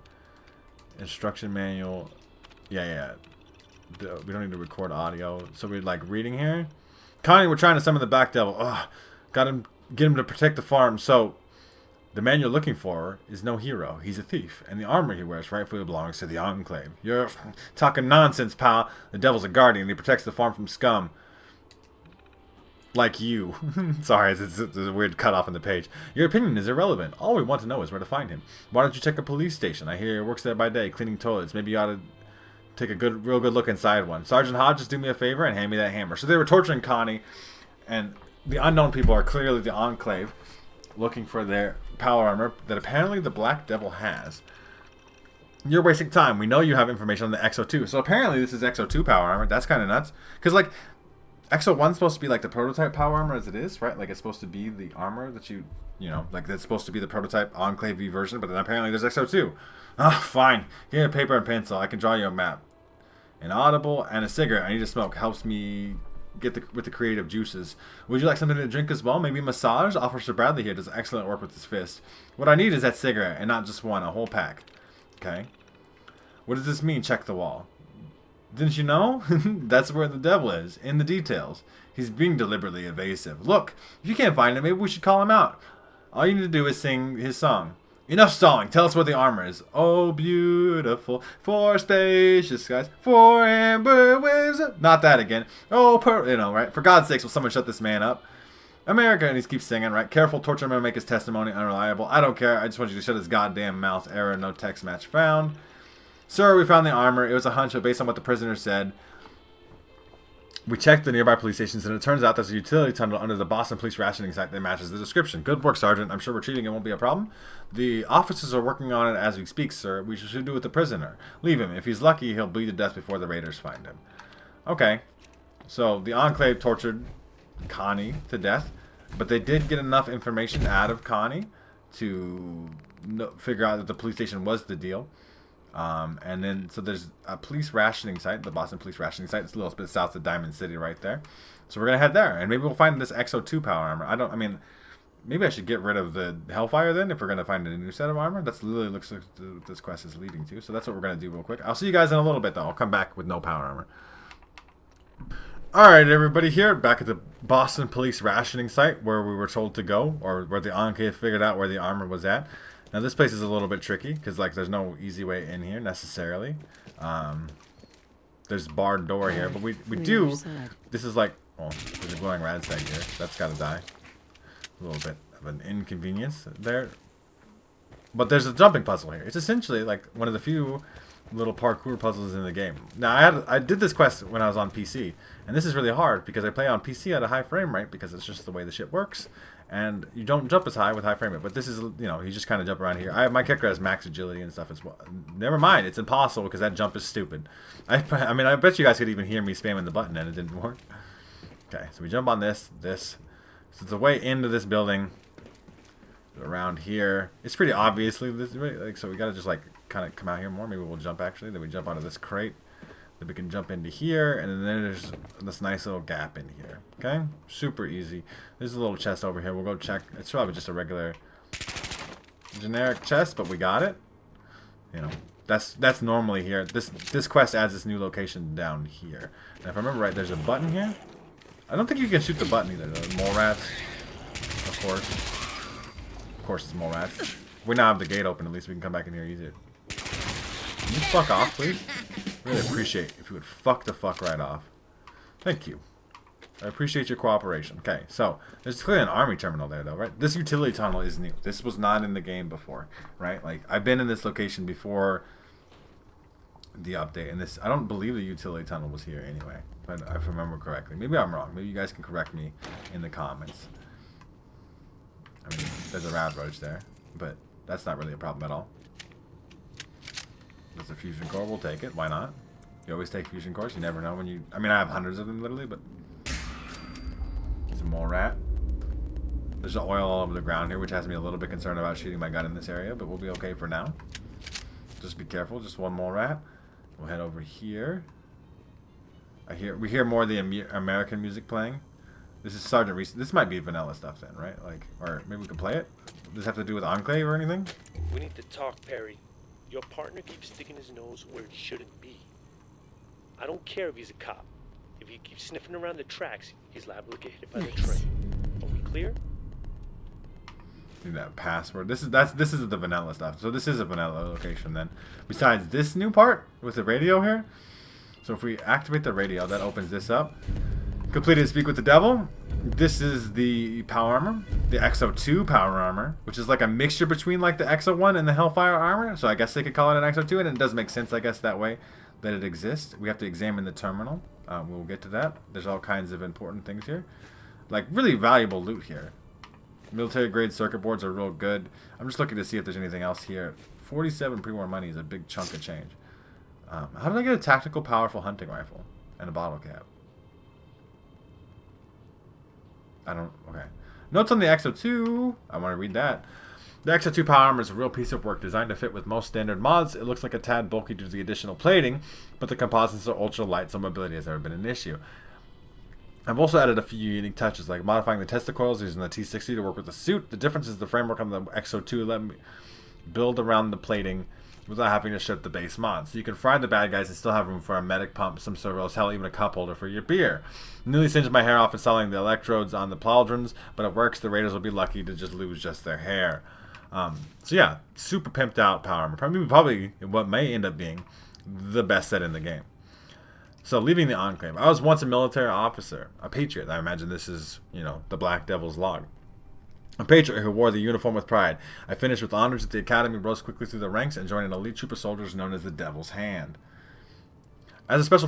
A: Instruction manual. Yeah. We don't need to record audio. So we're like reading here. Connie, we're trying to summon the Black Devil. Ugh. Get him to protect the farm. So the man you're looking for is no hero. He's a thief. And the armor he wears rightfully belongs to the Enclave. You're talking nonsense, pal. The devil's a guardian. He protects the farm from scum. Like you. Sorry, it's a weird cut off in the page. Your opinion is irrelevant. All we want to know is where to find him. Why don't you check a police station? I hear he works there by day, cleaning toilets. Maybe you ought to take a real good look inside one. Sergeant Hodge, just do me a favor and hand me that hammer. So they were torturing Connie, and the unknown people are clearly the Enclave, looking for their power armor that apparently the Black Devil has. You're wasting time. We know you have information on the XO2. So apparently this is XO2 power armor. That's kind of nuts. Because, like, XO1's supposed to be like the prototype power armor as it is, right? Like, it's supposed to be the armor that you know, like, that's supposed to be the prototype Enclave V version, but then apparently there's XO2. Ah, fine. Give me a paper and pencil. I can draw you a map. An audible and a cigarette I need to smoke. Helps me get with the creative juices. Would you like something to drink as well? Maybe a massage? Officer Bradley here does excellent work with his fist. What I need is that cigarette, and not just one, a whole pack. Okay. What does this mean? Check the wall. Didn't you know? That's where the devil is, in the details. He's being deliberately evasive. Look, if you can't find him, maybe we should call him out. All you need to do is sing his song. Enough stalling. Tell us where the armor is. Oh, beautiful, for spacious skies, for amber waves. Not that again. Oh, you know, right? For God's sakes, will someone shut this man up? America, and he keeps singing, right? Careful, torture him and make his testimony unreliable. I don't care. I just want you to shut his goddamn mouth. Error, no text match found. Sir, we found the armor. It was a hunch, but based on what the prisoner said, we checked the nearby police stations, and it turns out there's a utility tunnel under the Boston police rationing site that matches the description. Good work, Sergeant. I'm sure retrieving it won't be a problem. The officers are working on it as we speak, sir. We should do it with the prisoner. Leave him. If he's lucky, he'll bleed to death before the raiders find him. Okay. So the Enclave tortured Connie to death, but they did get enough information out of Connie to figure out that the police station was the deal. And then, so there's a police rationing site, the Boston police rationing site. It's a little bit south of Diamond City right there. So we're going to head there, and maybe we'll find this XO2 power armor. Maybe I should get rid of the Hellfire then if we're going to find a new set of armor. That's literally looks like this quest is leading to. So that's what we're going to do real quick. I'll see you guys in a little bit, though. I'll come back with no power armor. Alright, everybody, here, back at the Boston police rationing site where we were told to go, or where the Enclave figured out where the armor was at. Now, this place is a little bit tricky, because, like, there's no easy way in here, necessarily. There's a barred door here, but we do... This is like... Oh, there's a glowing radstag here. That's got to die. A little bit of an inconvenience there. But there's a jumping puzzle here. It's essentially, like, one of the few little parkour puzzles in the game. Now, I did this quest when I was on PC, and this is really hard, because I play on PC at a high frame rate, because it's just the way the shit works. And you don't jump as high with high frame rate, but this is, you know, you just kind of jump around here. My character has max agility and stuff as well. Never mind, it's impossible because that jump is stupid. I mean, I bet you guys could even hear me spamming the button and it didn't work. Okay, so we jump on this. So it's a way into this building. Around here, it's pretty obviously this, like, so we gotta just like kind of come out here more. Maybe we'll jump actually. Then we jump onto this crate. Then we can jump into here, and then there's this nice little gap in here. Okay, super easy. There's a little chest over here. We'll go check. It's probably just a regular, generic chest, but we got it. You know, that's normally here. This quest adds this new location down here. And if I remember right, there's a button here. I don't think you can shoot the button either. The mole rats, of course. Of course, it's mole rats. We now have the gate open. At least we can come back in here easier. Can you fuck off, please? Really appreciate if you would fuck the fuck right off. Thank you. I appreciate your cooperation. Okay, so there's clearly an army terminal there, though, right? This utility tunnel is new. This was not in the game before, right? Like, I've been in this location before the update, and this, I don't believe the utility tunnel was here anyway, but if I remember correctly. Maybe I'm wrong. Maybe you guys can correct me in the comments. I mean, there's a rad roach there, but that's not really a problem at all. There's a fusion core. We'll take it. Why not? You always take fusion cores. You never know when you... I mean, I have hundreds of them, literally, but... There's a mole rat. There's oil all over the ground here, which has me a little bit concerned about shooting my gun in this area, but we'll be okay for now. Just be careful. Just one mole rat. We'll head over here. We hear more of the American music playing. This is Sergeant Reese. This might be vanilla stuff then, right? Like, or maybe we can play it? Does this have to do with Enclave or anything?
B: We need to talk, Perry. Your partner keeps sticking his nose where it shouldn't be. I don't care if he's a cop. If he keeps sniffing around the tracks, he's liable to get hit by the train. Are we clear?
A: Need that password. This is the vanilla stuff. So this is a vanilla location then. Besides this new part with the radio here. So if we activate the radio, that opens this up. Completed Speak with the Devil. This is the power armor, the XO2 power armor, which is like a mixture between like the XO1 and the Hellfire armor. So I guess they could call it an XO2, and it does make sense, I guess, that way that it exists. We have to examine the terminal. We'll get to that. There's all kinds of important things here, like really valuable loot here. Military grade circuit boards are real good. I'm just looking to see if there's anything else here. 47 pre-war money is a big chunk of change. How did I get a tactical, powerful hunting rifle and a bottle cap? Okay. Notes on the XO2. I want to read that. The XO2 power armor is a real piece of work designed to fit with most standard mods. It looks like a tad bulky due to the additional plating, but the composites are ultra light, so mobility has never been an issue. I've also added a few unique touches, like modifying the tester coils using the T60 to work with the suit. The difference is the framework on the XO2 let me build around the plating without having to ship the base mod. So you can fry the bad guys and still have room for a medic pump, some servos, hell, even a cup holder for your beer. Nearly singed my hair off installing the electrodes on the pauldrons, but it works. The raiders will be lucky to just lose just their hair. So yeah, super pimped out power armor. Probably what may end up being the best set in the game. So leaving the Enclave. I was once a military officer, a patriot. I imagine this is, you know, the Black Devil's log. A patriot who wore the uniform with pride. I finished with honors at the academy, rose quickly through the ranks, and joined an elite troop of soldiers known as the Devil's Hand. As a special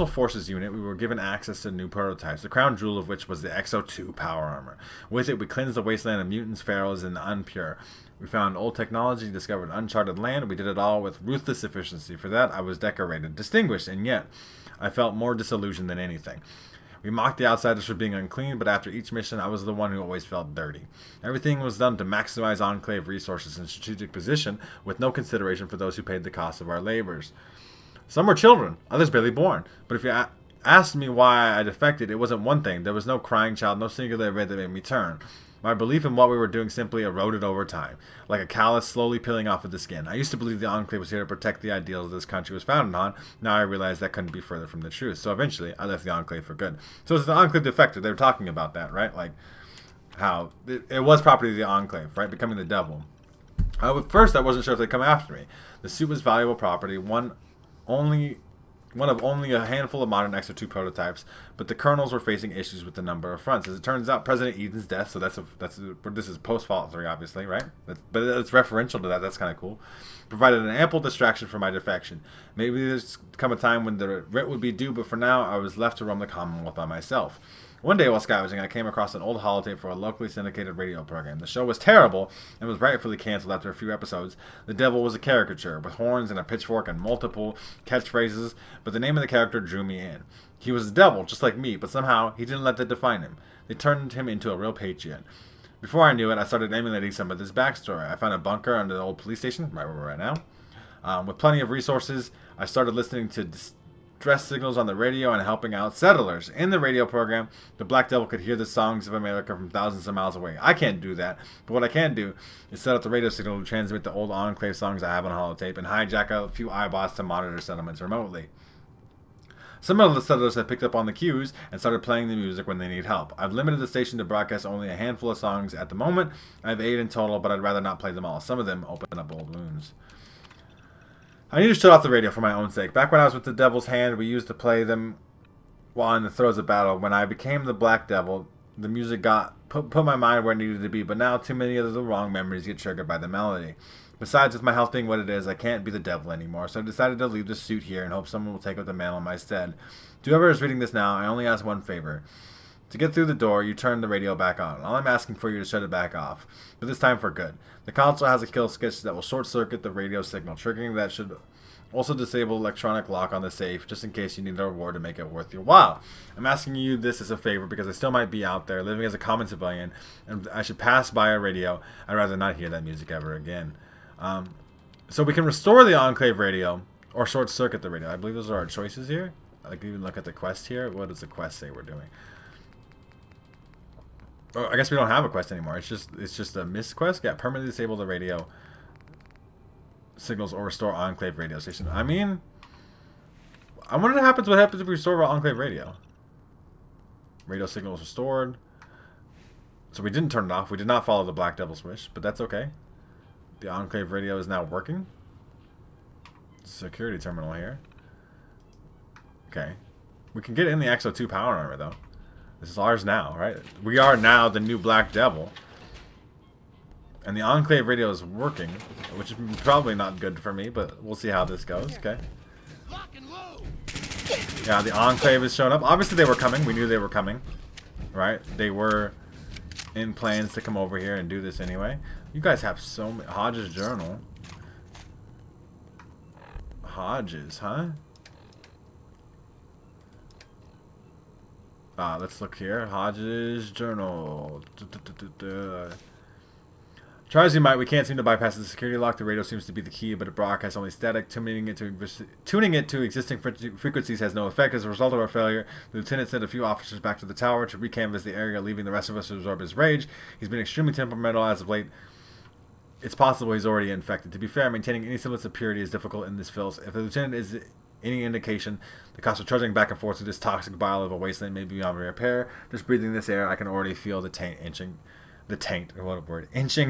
A: forces unit, we were given access to new prototypes, the crown jewel of which was the XO2 power armor. With it, we cleansed the wasteland of mutants, pharaohs, and the unpure. We found old technology, discovered uncharted land. We did it all with ruthless efficiency. For that, I was decorated, distinguished, and yet I felt more disillusioned than anything. We mocked the outsiders for being unclean, but after each mission, I was the one who always felt dirty. Everything was done to maximize Enclave resources and strategic position, with no consideration for those who paid the cost of our labors. Some were children, others barely born. But if you asked me why I defected, it wasn't one thing. There was no crying child, no singular event that made me turn. My belief in what we were doing simply eroded over time, like a callus slowly peeling off of the skin. I used to believe the Enclave was here to protect the ideals this country was founded on. Now I realize that couldn't be further from the truth. So eventually, I left the Enclave for good. So it's the Enclave defected. They were talking about that, right? Like how it was property of the Enclave, right? Becoming the devil. At first, I wasn't sure if they'd come after me. The suit was valuable property, one of only a handful of modern XO2 prototypes, but the colonels were facing issues with the number of fronts. As it turns out, President Eden's death, so this is post-Fallout 3, obviously, right? But it's referential to that. That's kind of cool. Provided an ample distraction for my defection. Maybe there's come a time when the writ would be due, but for now, I was left to roam the Commonwealth by myself. One day while scavenging, I came across an old holotape for a locally syndicated radio program. The show was terrible and was rightfully canceled after a few episodes. The devil was a caricature, with horns and a pitchfork and multiple catchphrases, but the name of the character drew me in. He was the devil, just like me, but somehow he didn't let that define him. They turned him into a real patriot. Before I knew it, I started emulating some of this backstory. I found a bunker under the old police station, right where we're at now. With plenty of resources, I started listening to distress signals on the radio and helping out settlers. In the radio program, the Black Devil could hear the songs of America from thousands of miles away. I can't do that, but what I can do is set up the radio signal to transmit the old Enclave songs I have on holotape and hijack a few iBots to monitor settlements remotely. Some of the settlers have picked up on the cues and started playing the music when they need help. I've limited the station to broadcast only a handful of songs at the moment. I have 8 in total, but I'd rather not play them all. Some of them open up old wounds. I need to shut off the radio for my own sake. Back when I was with the Devil's Hand, we used to play them while in the throes of battle. When I became the Black Devil, the music put my mind where it needed to be, but now too many of the wrong memories get triggered by the melody. Besides, with my health being what it is, I can't be the devil anymore, so I decided to leave the suit here and hope someone will take up the mantle in my stead. To whoever is reading this now, I only ask one favor. To get through the door, you turn the radio back on. All I'm asking for you to shut it back off, but this time for good. The console has a kill switch that will short-circuit the radio signal, triggering that should also disable electronic lock on the safe, just in case you need a reward to make it worth your while. I'm asking you this as a favor because I still might be out there, living as a common civilian, and I should pass by a radio. I'd rather not hear that music ever again. So we can restore the Enclave radio, or short-circuit the radio. I believe those are our choices here. I can even look at the quest here. What does the quest say we're doing? Oh, I guess we don't have a quest anymore. It's just a missed quest. Yeah, permanently disable the radio signals or restore Enclave radio station. I mean, I wonder what happens if we restore our Enclave radio. Radio signal was restored. So we didn't turn it off. We did not follow the Black Devil's wish, but that's okay. The Enclave radio is now working. Security terminal here. Okay. We can get in the XO2 power armor, though. This is ours now, right? We are now the new Black Devil. And the Enclave radio is working, which is probably not good for me, but we'll see how this goes, okay? Yeah, the Enclave is showing up. Obviously, they were coming. We knew they were coming, right? They were in plans to come over here and do this anyway. You guys have so many. Hodges' journal. Hodges, huh? Let's look here. Hodges' journal. Try as you might, we can't seem to bypass the security lock. The radio seems to be the key, but it broadcasts only static. Tuning it to existing frequencies has no effect. As a result of our failure, the lieutenant sent a few officers back to the tower to recanvass the area, leaving the rest of us to absorb his rage. He's been extremely temperamental as of late. It's possible he's already infected. To be fair, maintaining any semblance of purity is difficult in this field. If the lieutenant is any indication, the cost of trudging back and forth through this toxic bile of a wasteland may be beyond repair. Just breathing this air, I can already feel the taint inching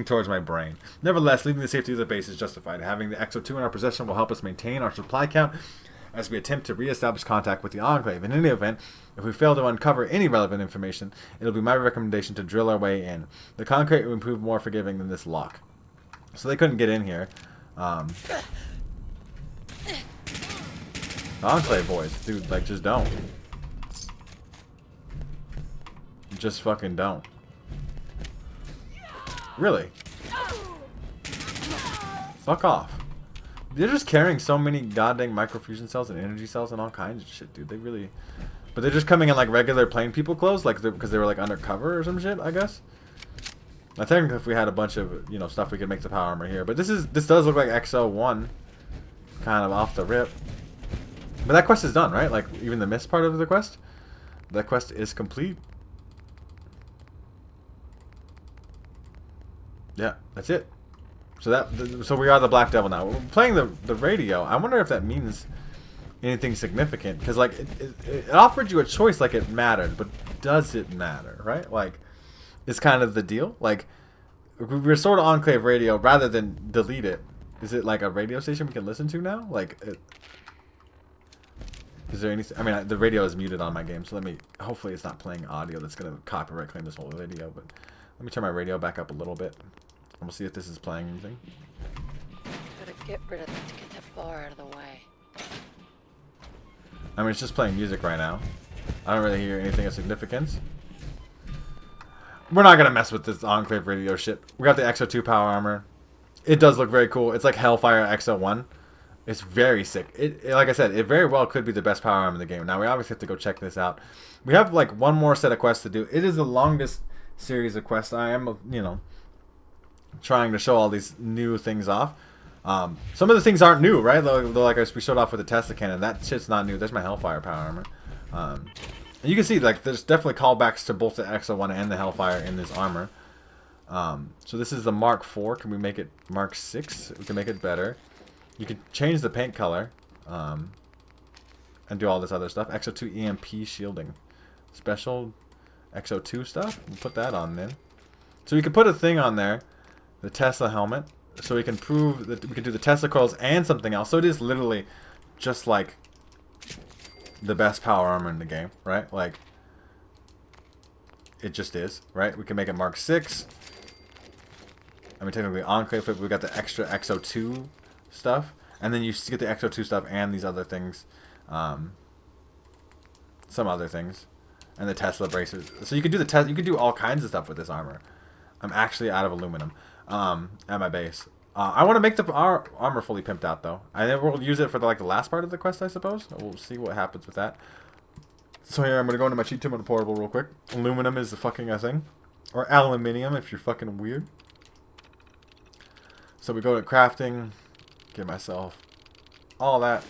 A: towards my brain. Nevertheless, leaving the safety of the base is justified. Having the XO2 in our possession will help us maintain our supply count as we attempt to re-establish contact with the Enclave. In any event, if we fail to uncover any relevant information, it'll be my recommendation to drill our way in. The concrete will prove more forgiving than this lock. So they couldn't get in here. Enclave boys, dude, like, just don't. Just fucking don't. Really? Fuck off. They're just carrying so many goddamn microfusion cells and energy cells and all kinds of shit, dude. They really... But they're just coming in like regular plain people clothes, like because they were like undercover or some shit, I guess. I think if we had a bunch of, you know, stuff, we could make the power armor here. But this does look like XO1, kind of off the rip. But that quest is done, right? Like even the missed part of the quest, that quest is complete. Yeah, that's it. So we are the Black Devil now. We're playing the radio. I wonder if that means anything significant, because like it offered you a choice, like it mattered, but does it matter, right? Like, it's kind of the deal. Like, if we restore to Enclave radio rather than delete it, is it like a radio station we can listen to now? Like, is there anything? I mean, the radio is muted on my game, so hopefully it's not playing audio that's gonna copyright claim this whole video. But let me turn my radio back up a little bit. We'll see if this is playing anything.
C: Gotta get that bar out of the way.
A: I mean, it's just playing music right now. I don't really hear anything of significance. we're not gonna mess with this Enclave radio ship. We got the XO2 power armor. It does look very cool. It's like Hellfire XO1. It's very sick. Like I said, it very well could be the best power armor in the game. Now we obviously have to go check this out. We have like one more set of quests to do. It is the longest series of quests. I am, you know, trying to show all these new things off. Some of the things aren't new, right? Like we showed off with the Tesla cannon. That shit's not new. There's my Hellfire power armor. And you can see like there's definitely callbacks to both the XO1 and the Hellfire in this armor. So this is the Mark IV. Can we make it Mark 6? We can make it better. You can change the paint color and do all this other stuff. XO2 EMP shielding. Special XO2 stuff. We'll put that on then. So you can put a thing on there. The Tesla helmet. So we can prove that we can do the Tesla coils and something else. So it is literally just like the best power armor in the game, right? Like, it just is, right? We can make it Mark 6. I mean, technically Enclave, but we got the extra XO2 stuff. And then you get the XO2 stuff and these other things. Some other things. And the Tesla bracers. So you can do you can do all kinds of stuff with this armor. I'm actually out of aluminum at my base. I want to make the armor fully pimped out, though. And then we'll use it for the last part of the quest, I suppose. We'll see what happens with that. So here, I'm going to go into my cheat tube on the portable real quick. Aluminum is the fucking thing. Or aluminium, if you're fucking weird. So we go to crafting. Get myself all that.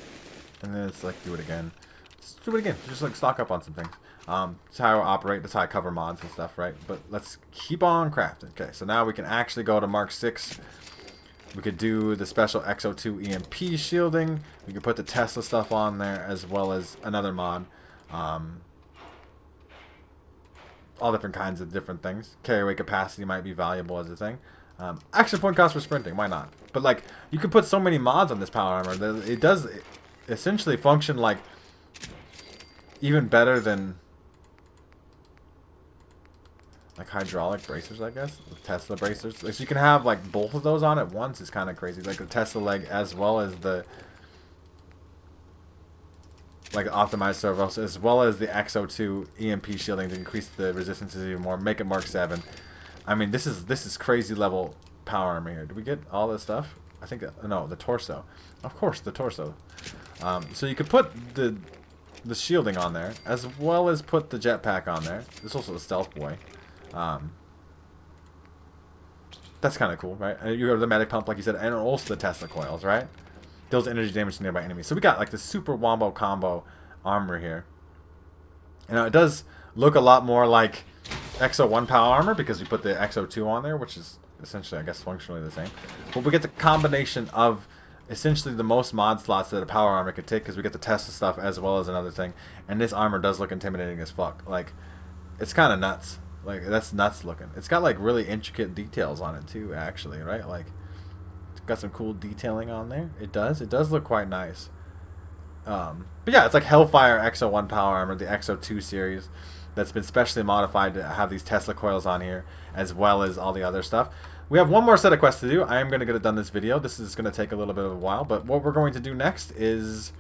A: And then it's like, do it again. Let's do it again. Just like stock up on some things. That's how I operate. That's how I cover mods and stuff, right? But let's keep on crafting. Okay, so now we can actually go to Mark 6. We could do the special XO2 EMP shielding. We could put the Tesla stuff on there as well as another mod. All different kinds of different things. Carry weight capacity might be valuable as a thing. Action point cost for sprinting. Why not? But like, you could put so many mods on this power armor that it does essentially function like even better than like hydraulic bracers, I guess. Tesla bracers. So you can have like both of those on at once. It's kind of crazy. Like the Tesla leg as well as the like optimized servos as well as the XO2 EMP shielding to increase the resistances even more. Make it Mark 7. I mean, this is crazy level power armor here. Do we get all this stuff? I think no, the torso. Of course, the torso. So you could put the shielding on there as well as put the jetpack on there. There's also the stealth boy. That's kind of cool, right? And you have the medic pump, like you said, and also the Tesla coils, right? Deals energy damage to nearby enemies. So we got like the super wombo combo armor here. You know, it does look a lot more like XO1 power armor because we put the XO2 on there, which is essentially, I guess, functionally the same. But we get the combination of essentially the most mod slots that a power armor could take because we get the Tesla stuff as well as another thing. And this armor does look intimidating as fuck. Like, it's kind of nuts. Like, that's nuts looking. It's got like really intricate details on it too, actually, right? Like, it's got some cool detailing on there. It does look quite nice. But yeah, it's like Hellfire XO1 power armor, the XO2 series that's been specially modified to have these Tesla coils on here as well as all the other stuff. We have one more set of quests to do. I am going to get it done this video. This is going to take a little bit of a while, but what we're going to do next is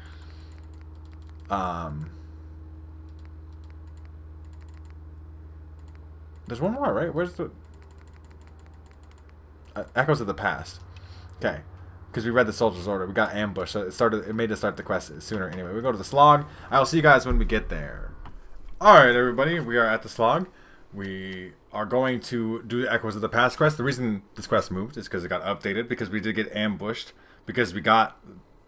A: there's one more, right? Where's the Echoes of the Past. Okay. Because we read the Soldier's Order. We got ambushed, so it made us start the quest sooner anyway. We go to the slog. I will see you guys when we get there. Alright, everybody. We are at the slog. We are going to do the Echoes of the Past quest. The reason this quest moved is because it got updated, because we did get ambushed, because we got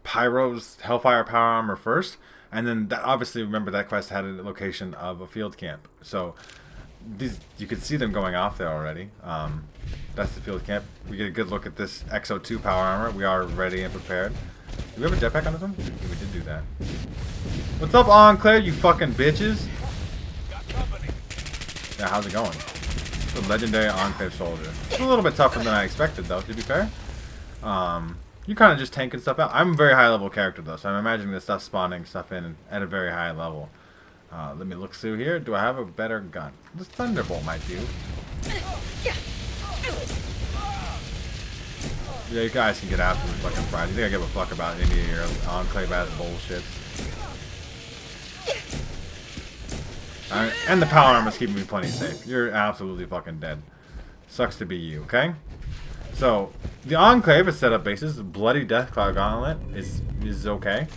A: Pyro's Hellfire power armor first, and then that, obviously, remember that quest had a location of a field camp. So these, you can see them going off there already. That's the field camp. We get a good look at this XO2 power armor. We are ready and prepared. Do we have a jetpack on this one? We did do that. What's up, Enclave, you fucking bitches? Yeah, how's it going? The legendary Enclave soldier. It's a little bit tougher than I expected, though, to be fair. You kind of just tanking stuff out. I'm a very high level character, though, so I'm imagining this stuff spawning stuff in at a very high level. Let me look through here. Do I have a better gun? This Thunderbolt might do. Yeah, you guys can get after me fucking fried. You think I give a fuck about any of your Enclave ass bullshit? And the power armor's keeping me plenty safe. You're absolutely fucking dead. Sucks to be you, okay? So, the Enclave is set up bases. The Bloody Deathclaw Gauntlet is okay.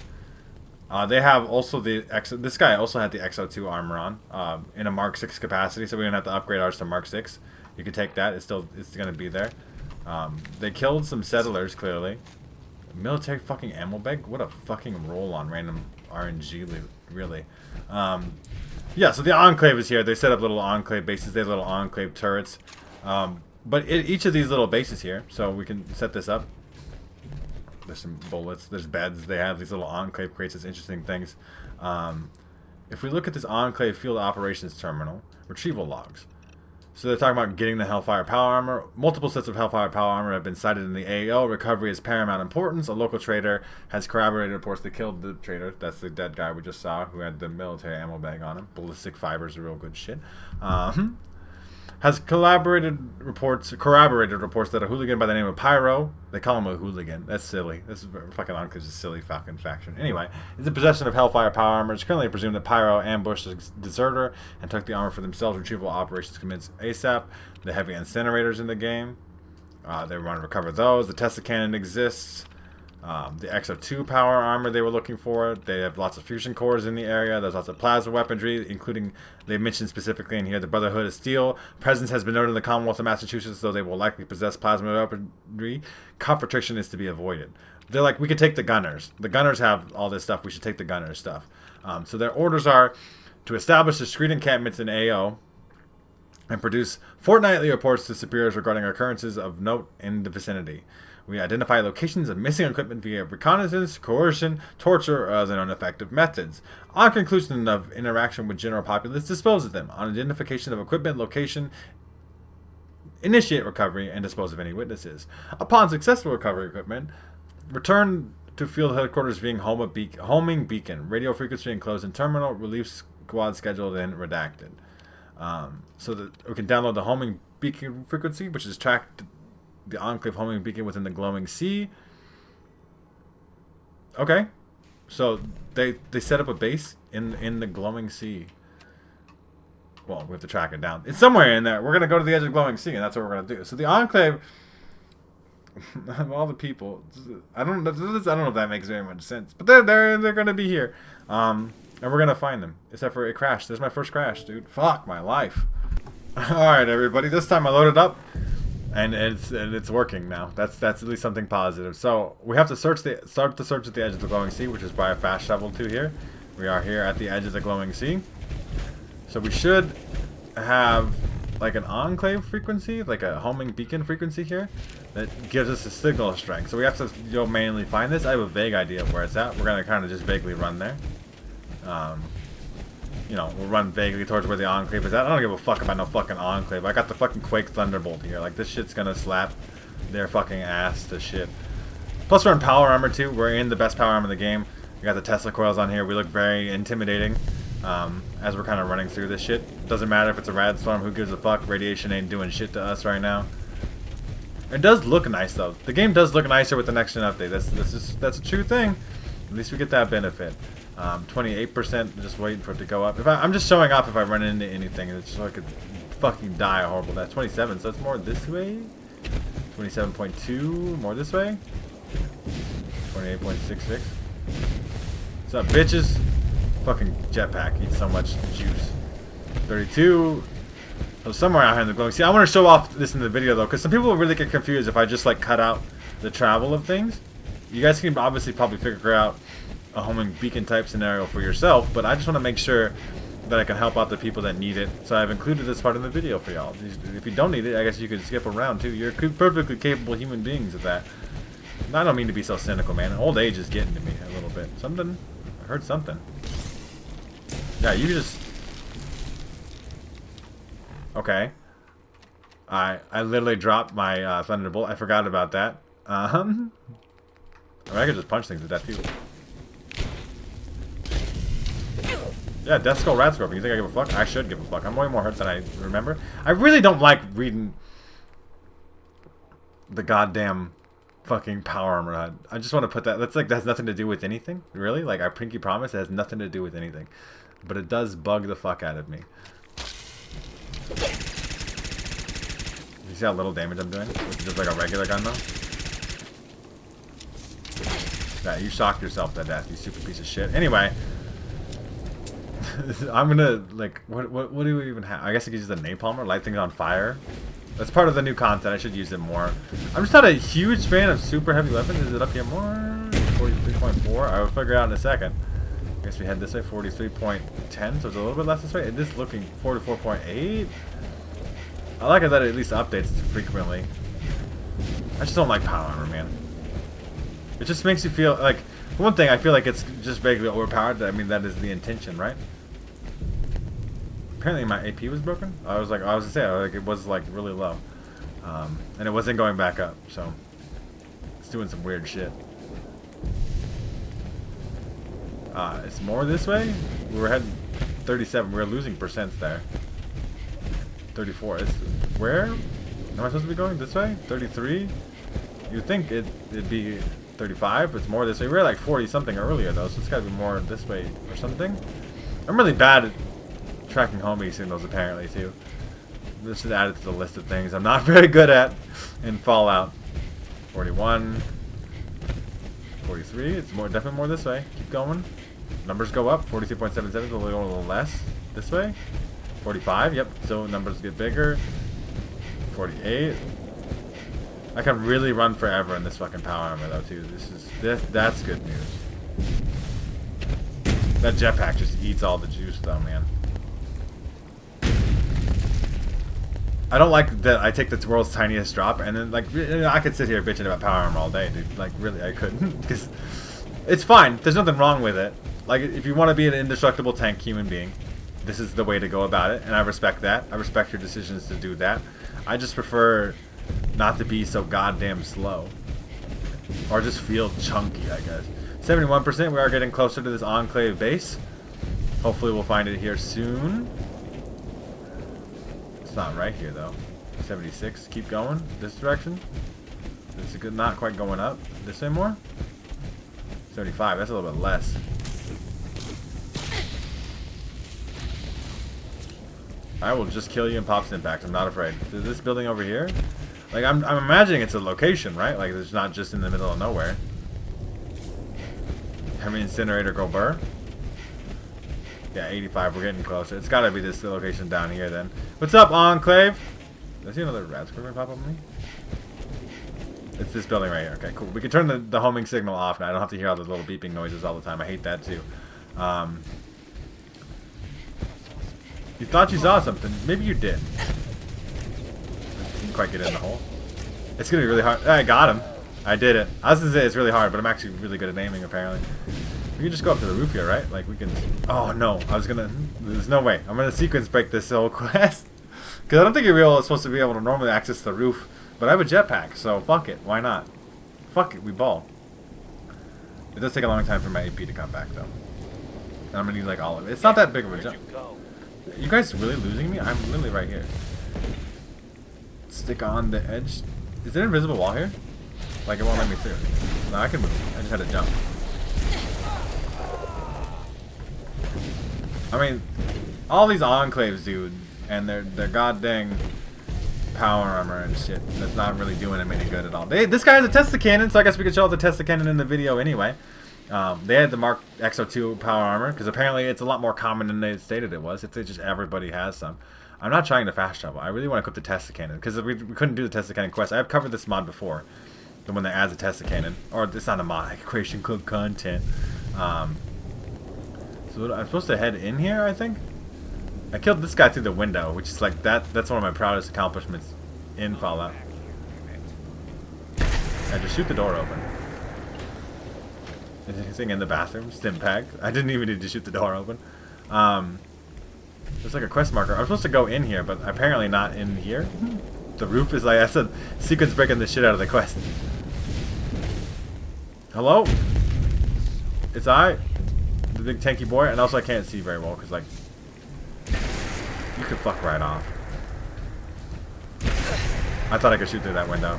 A: They have also the this guy also had the XO2 armor on in a Mark 6 capacity, so we didn't have to upgrade ours to Mark 6. You can take that. It's going to be there. They killed some settlers, clearly. Military fucking ammo bag? What a fucking roll on random RNG, really. Yeah, so the Enclave is here. They set up little Enclave bases. They have little Enclave turrets. But each of these little bases here, so we can set this up. There's some bullets. There's beds. They have these little Enclave crates. It's interesting things. If we look at this Enclave Field Operations Terminal, retrieval logs. So they're talking about getting the Hellfire power armor. Multiple sets of Hellfire power armor have been cited in the AO. Recovery is paramount importance. A local trader has corroborated reports they killed the trader. That's the dead guy we just saw who had the military ammo bag on him. Ballistic fibers are real good shit. Has corroborated reports that a hooligan by the name of Pyro, they call him a hooligan. That's silly. This is fucking Enclave's a silly fucking faction. Anyway, is in possession of Hellfire power armor. It's currently presumed that Pyro ambushed a deserter and took the armor for themselves. Retrieval operations commence ASAP. The heavy incinerators in the game. They want to recover those. The Tesla cannon exists. The XO2 power armor they were looking for. They have lots of fusion cores in the area. There's lots of plasma weaponry, including, they mentioned specifically in here, the Brotherhood of Steel. Presence has been noted in the Commonwealth of Massachusetts, though they will likely possess plasma weaponry. Confrontation is to be avoided. They're like, we could take the gunners. The gunners have all this stuff. We should take the gunners stuff. So their orders are to establish discrete encampments in AO and produce fortnightly reports to superiors regarding occurrences of note in the vicinity. We identify locations of missing equipment via reconnaissance, coercion, torture, or other ineffective methods. On conclusion of interaction with general populace, dispose of them. On identification of equipment location, initiate recovery and dispose of any witnesses. Upon successful recovery of equipment, return to field headquarters via homing beacon. Radio frequency enclosed in terminal. Relief squad scheduled and redacted. So that we can download the homing beacon frequency, which is tracked. The Enclave homing beacon within the glowing sea. Okay, so they set up a base in the glowing sea. Well, we have to track it down. It's somewhere in there. We're gonna go to the edge of the glowing sea, and that's what we're gonna do. So the Enclave, all the people. I don't know if that makes very much sense, but they're gonna be here, and we're gonna find them. Except for it crashed. There's my first crash, dude. Fuck my life. All right, everybody. This time I loaded up. And it's working now. That's at least something positive. So we have to start the search at the edge of the glowing sea, which is why I fast traveled to here. We are here at the edge of the glowing sea. So we should have like an Enclave frequency, like a homing beacon frequency here, that gives us a signal strength. So we have to go manually find this. I have a vague idea of where it's at. We're gonna kind of just vaguely run there. You know, we'll run vaguely towards where the Enclave is at. I don't give a fuck about no fucking Enclave. I got the fucking Quake Thunderbolt here. Like, this shit's gonna slap their fucking ass to shit. Plus, we're in power armor, too. We're in the best power armor in the game. We got the Tesla coils on here. We look very intimidating as we're kind of running through this shit. Doesn't matter if it's a rad storm. Who gives a fuck? Radiation ain't doing shit to us right now. It does look nice, though. The game does look nicer with the next-gen update. That's a true thing. At least we get that benefit. 28%, just waiting for it to go up. I'm just showing off if I run into anything, it's so I could fucking die horrible. That's 27, so that's more this way. 27.2, more this way. 28.66. What's up, bitches? Fucking jetpack eats so much juice. 32. So somewhere out here in the glowing sea. I want to show off this in the video though, because some people will really get confused if I just like cut out the travel of things. You guys can obviously probably figure out a homing beacon type scenario for yourself, but I just want to make sure that I can help out the people that need it. So I've included this part in the video for y'all. If you don't need it, I guess you could skip around too. You're perfectly capable human beings of that. And I don't mean to be so cynical, man. Old age is getting to me a little bit. Something. I heard something. Yeah, you just. Okay. I literally dropped my Thunderbolt. I forgot about that. I mean, I could just punch things to death too. Yeah, Death Skull Rat Scorpion. You think I give a fuck? I should give a fuck. I'm way more hurt than I remember. I really don't like reading the goddamn fucking power armor HUD. I just want to put that. That's like, that has nothing to do with anything. Really? Like, I pinky promise it has nothing to do with anything. but it does bug the fuck out of me. You see how little damage I'm doing? Which is just like a regular gun though. Yeah, you shocked yourself to death, you stupid piece of shit. Anyway, I'm gonna like what do we even have? I guess I could use the napalmer, light things on fire. That's part of the new content. I should use it more. I'm just not a huge fan of super heavy weapons. Is it up here more? 43.4. I will figure it out in a second. I guess we head this way. 43.10, so it's a little bit less this way. It is looking 44.8. I like it that it at least updates frequently. I just don't like power armor, man. It just makes you feel like, for one thing, I feel like it's just vaguely overpowered. I mean, that is the intention, right? Apparently my AP was broken. I was gonna say, like, it was like really low, and it wasn't going back up. So it's doing some weird shit. It's more this way. We were heading 37. We were losing percents there. 34. It's where? Am I supposed to be going this way? 33. You'd think it'd be 35. But it's more this way. We were like 40 something earlier though, so it's gotta be more this way or something. I'm really bad at tracking homing signals apparently too. This is added to the list of things I'm not very good at in Fallout. 41, 43. It's more, definitely more this way. Keep going. Numbers go up. 42.77 is a little less this way. 45. Yep. So numbers get bigger. 48. I can really run forever in this fucking power armor though too. That's good news. That jetpack just eats all the juice though, man. I don't like that I take the world's tiniest drop and then, like, I could sit here bitching about power armor all day, dude. Like, really, I couldn't. Because it's fine. There's nothing wrong with it. Like, if you want to be an indestructible tank human being, this is the way to go about it. And I respect that. I respect your decisions to do that. I just prefer not to be so goddamn slow. Or just feel chunky, I guess. 71%. We are getting closer to this Enclave base. Hopefully we'll find it here soon. It's not right here though. 76. Keep going this direction. It's a good, not quite going up. This way more. 75. That's a little bit less. I will just kill you and pop impact. I'm not afraid. Is this building over here? Like I'm imagining it's a location, right? Like it's not just in the middle of nowhere. Heavy incinerator go burr. Yeah, 85. We're getting closer. It's got to be this location down here then. What's up, Enclave? Did I see another rat screamer pop up on me? It's this building right here. Okay, cool. We can turn the homing signal off now. I don't have to hear all those little beeping noises all the time. I hate that too. You thought you saw something. Maybe you did. Didn't quite get in the hole. It's going to be really hard. I got him. I did it. I was going to say it's really hard, but I'm actually really good at aiming apparently. We can just go up to the roof here, right? Like we can... Oh no, I was gonna... There's no way. I'm gonna sequence break this whole quest. Because I don't think you're supposed to be able to normally access the roof. But I have a jetpack, so fuck it. Why not? Fuck it, we ball. It does take a long time for my AP to come back though. And I'm gonna need like all of it. It's not that big of a jump. You guys really losing me? I'm literally right here. Stick on the edge. Is there an invisible wall here? Like it won't let me through. No, I can move. I just had to jump. I mean, all these enclaves, dude, and their goddamn power armor and shit, that's not really doing them any good at all. This guy has a Tesla cannon, so I guess we could show the Tesla cannon in the video anyway. They had the Mark XO2 power armor, because apparently it's a lot more common than they stated it was. It's just everybody has some. I'm not trying to fast travel. I really want to equip the Tesla cannon, because we couldn't do the Tesla cannon quest. I've covered this mod before, the one that adds a Tesla cannon. Or it's not a mod, Creation Club content. So I'm supposed to head in here, I think? I killed this guy through the window, which is like, that's one of my proudest accomplishments in Fallout. I just shoot the door open. Is anything in the bathroom? Stimpack. I didn't even need to shoot the door open. There's like a quest marker. I'm supposed to go in here, but apparently not in here. The roof is, like I said, sequence breaking the shit out of the quest. Hello? It's I. The big tanky boy, and also I can't see very well because, like, you could fuck right off. I thought I could shoot through that window.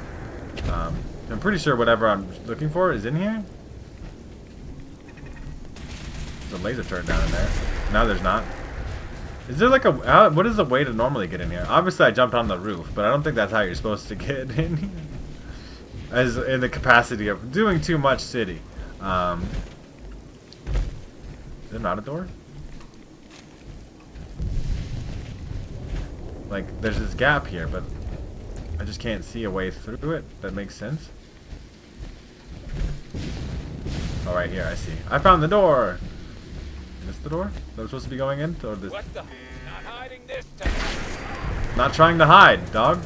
A: I'm pretty sure whatever I'm looking for is in here. There's a laser turret down in there. No, there's not. Is there like a... what is the way to normally get in here? Obviously, I jumped on the roof, but I don't think that's how you're supposed to get in here. As in the capacity of doing too much city. Is there not a door? Like, there's this gap here, but I just can't see a way through it. That makes sense. Oh, right here, I see. I found the door! Is this the door that we're supposed to be going in? Or this?
D: What the? Not hiding this time.
A: Not trying to hide, dog.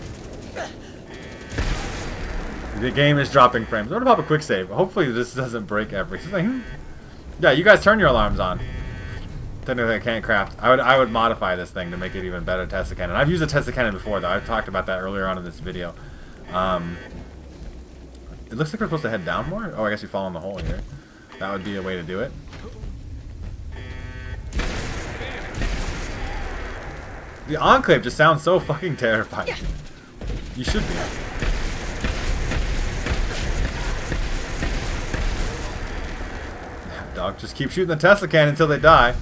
A: The game is dropping frames. I'm gonna pop a quick save. Hopefully this doesn't break everything. Yeah, you guys turn your alarms on. Technically I can't craft. I would modify this thing to make it even better Tesla cannon. I've used a Tesla cannon before though. I've talked about that earlier on in this video. It looks like we're supposed to head down more. Oh, I guess we fall in the hole here. That would be a way to do it. The Enclave just sounds so fucking terrifying. You should be. Dog, just keep shooting the Tesla cannon until they die.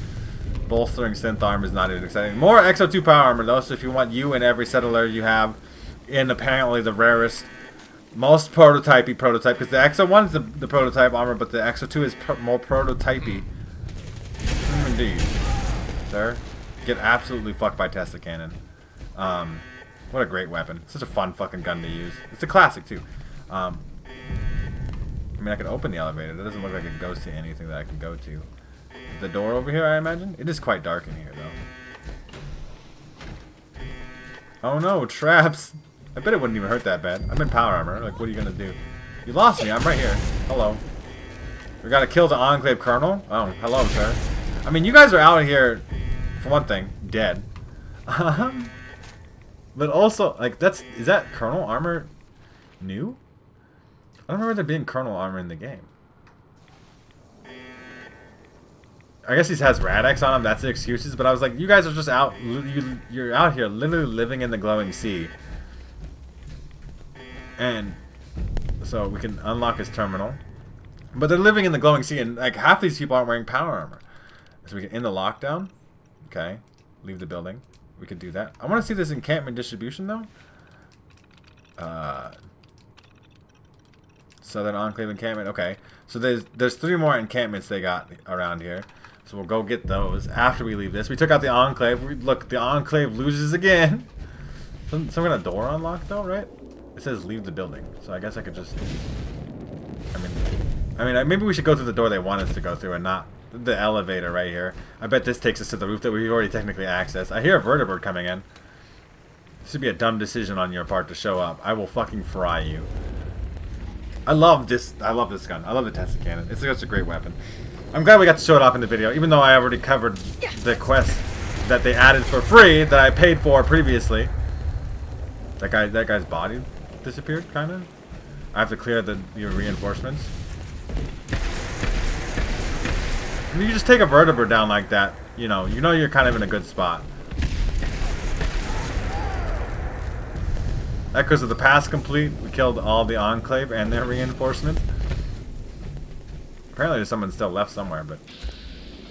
A: Bolstering synth arm is not even exciting. More XO2 power armor though, so if you want you and every settler you have in apparently the rarest, most prototypey prototype, because the XO1 is the prototype armor, but the XO2 is more prototypey. Indeed. Sir, get absolutely fucked by Tesla cannon. What a great weapon. Such a fun fucking gun to use. It's a classic too. I mean, I can open the elevator. That doesn't look like it goes to anything that I can go to. The door over here, I imagine? It is quite dark in here, though. Oh no, traps! I bet it wouldn't even hurt that bad. I'm in power armor. Like, what are you gonna do? You lost me. I'm right here. Hello. We gotta kill the Enclave Colonel? Oh, hello, sir. I mean, you guys are out here, for one thing, dead. But also, like, is that Colonel armor new? I don't remember there being Colonel armor in the game. I guess he has Rad-X on him, that's the excuses, but I was like, you guys are just out, you're out here literally living in the glowing sea. And so we can unlock his terminal. But they're living in the glowing sea, and like half these people aren't wearing power armor. So we can end the lockdown. Okay, leave the building. We could do that. I want to see this encampment distribution though. Southern Enclave encampment. Okay, so there's 3 more encampments they got around here. So we'll go get those after we leave this. We took out the Enclave. Look, the Enclave loses again. Some kind of door unlocked though, right? It says leave the building. So I guess I could just... I mean, maybe we should go through the door they want us to go through and not the elevator right here. I bet this takes us to the roof that we've already technically accessed. I hear a vertibird coming in. This would be a dumb decision on your part to show up. I will fucking fry you. I love this gun. I love the Tesla cannon. It's such a great weapon. I'm glad we got to show it off in the video, even though I already covered the quest that they added for free that I paid for previously. That guy's body disappeared, kind of. I have to clear your reinforcements. If you just take a vertibird down like that, you know you're kind of in a good spot. Echoes of the Past complete. We killed all the Enclave and their reinforcements. Apparently there's someone still left somewhere, but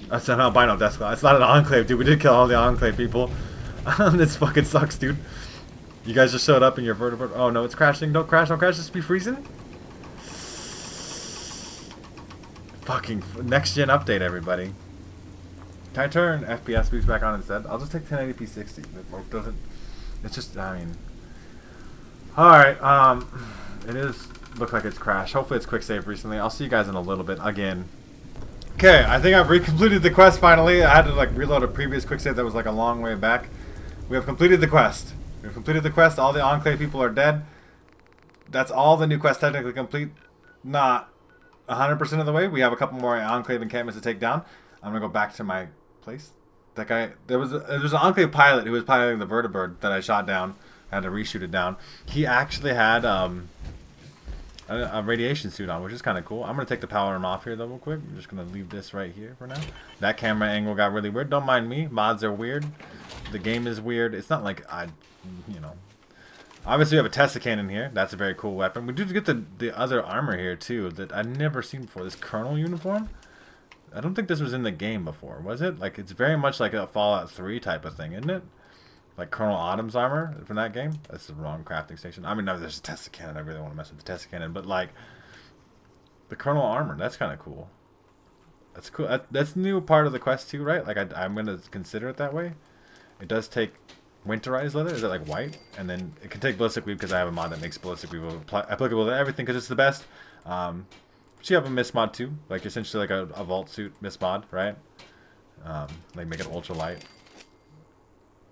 A: that's an albino desk. It's not an Enclave, dude. We did kill all the Enclave people. This fucking sucks, dude. You guys just showed up in your vertibird. Oh no, it's crashing. Don't crash, just be freezing. Fucking next gen update, everybody. Can I turn FPS boost back on instead? I'll just take 1080p 60. It doesn't. It's just, I mean. Alright, it is look like it's crashed. Hopefully it's quick save recently. I'll see you guys in a little bit again. Okay, I think I've completed the quest finally. I had to like reload a previous quick save that was like a long way back. We have completed the quest. We've completed the quest. All the Enclave people are dead. That's all the new quest technically complete. Not 100% of the way. We have a couple more Enclave encampments to take down. I'm gonna go back to my place. That guy, there was an Enclave pilot who was piloting the vertibird that I shot down. I had to reshoot it down. He actually had a radiation suit on, which is kind of cool. I'm gonna take the power arm off here though real quick. I'm just gonna leave this right here for now. That camera angle got really weird. Don't mind me. Mods are weird. The game is weird. It's not like obviously we have a Tesla cannon here. That's a very cool weapon. We do get the other armor here too that I've never seen before. This Colonel uniform. I don't think this was in the game before, was it? Like, it's very much like a Fallout 3 type of thing, isn't it? Like Colonel Autumn's armor from that game. That's the wrong crafting station. I mean, no, there's a Tesla cannon. I really want to mess with the Tesla cannon, but like the Colonel armor, that's kind of cool. That's cool. That's new part of the quest too, right? Like I'm gonna consider it that way. It does take winterized leather. Is it like white? And then it can take ballistic weave because I have a mod that makes ballistic weave applicable to everything because it's the best. But you have a mist mod too, like essentially like a vault suit mist mod, right? Like make it ultra light,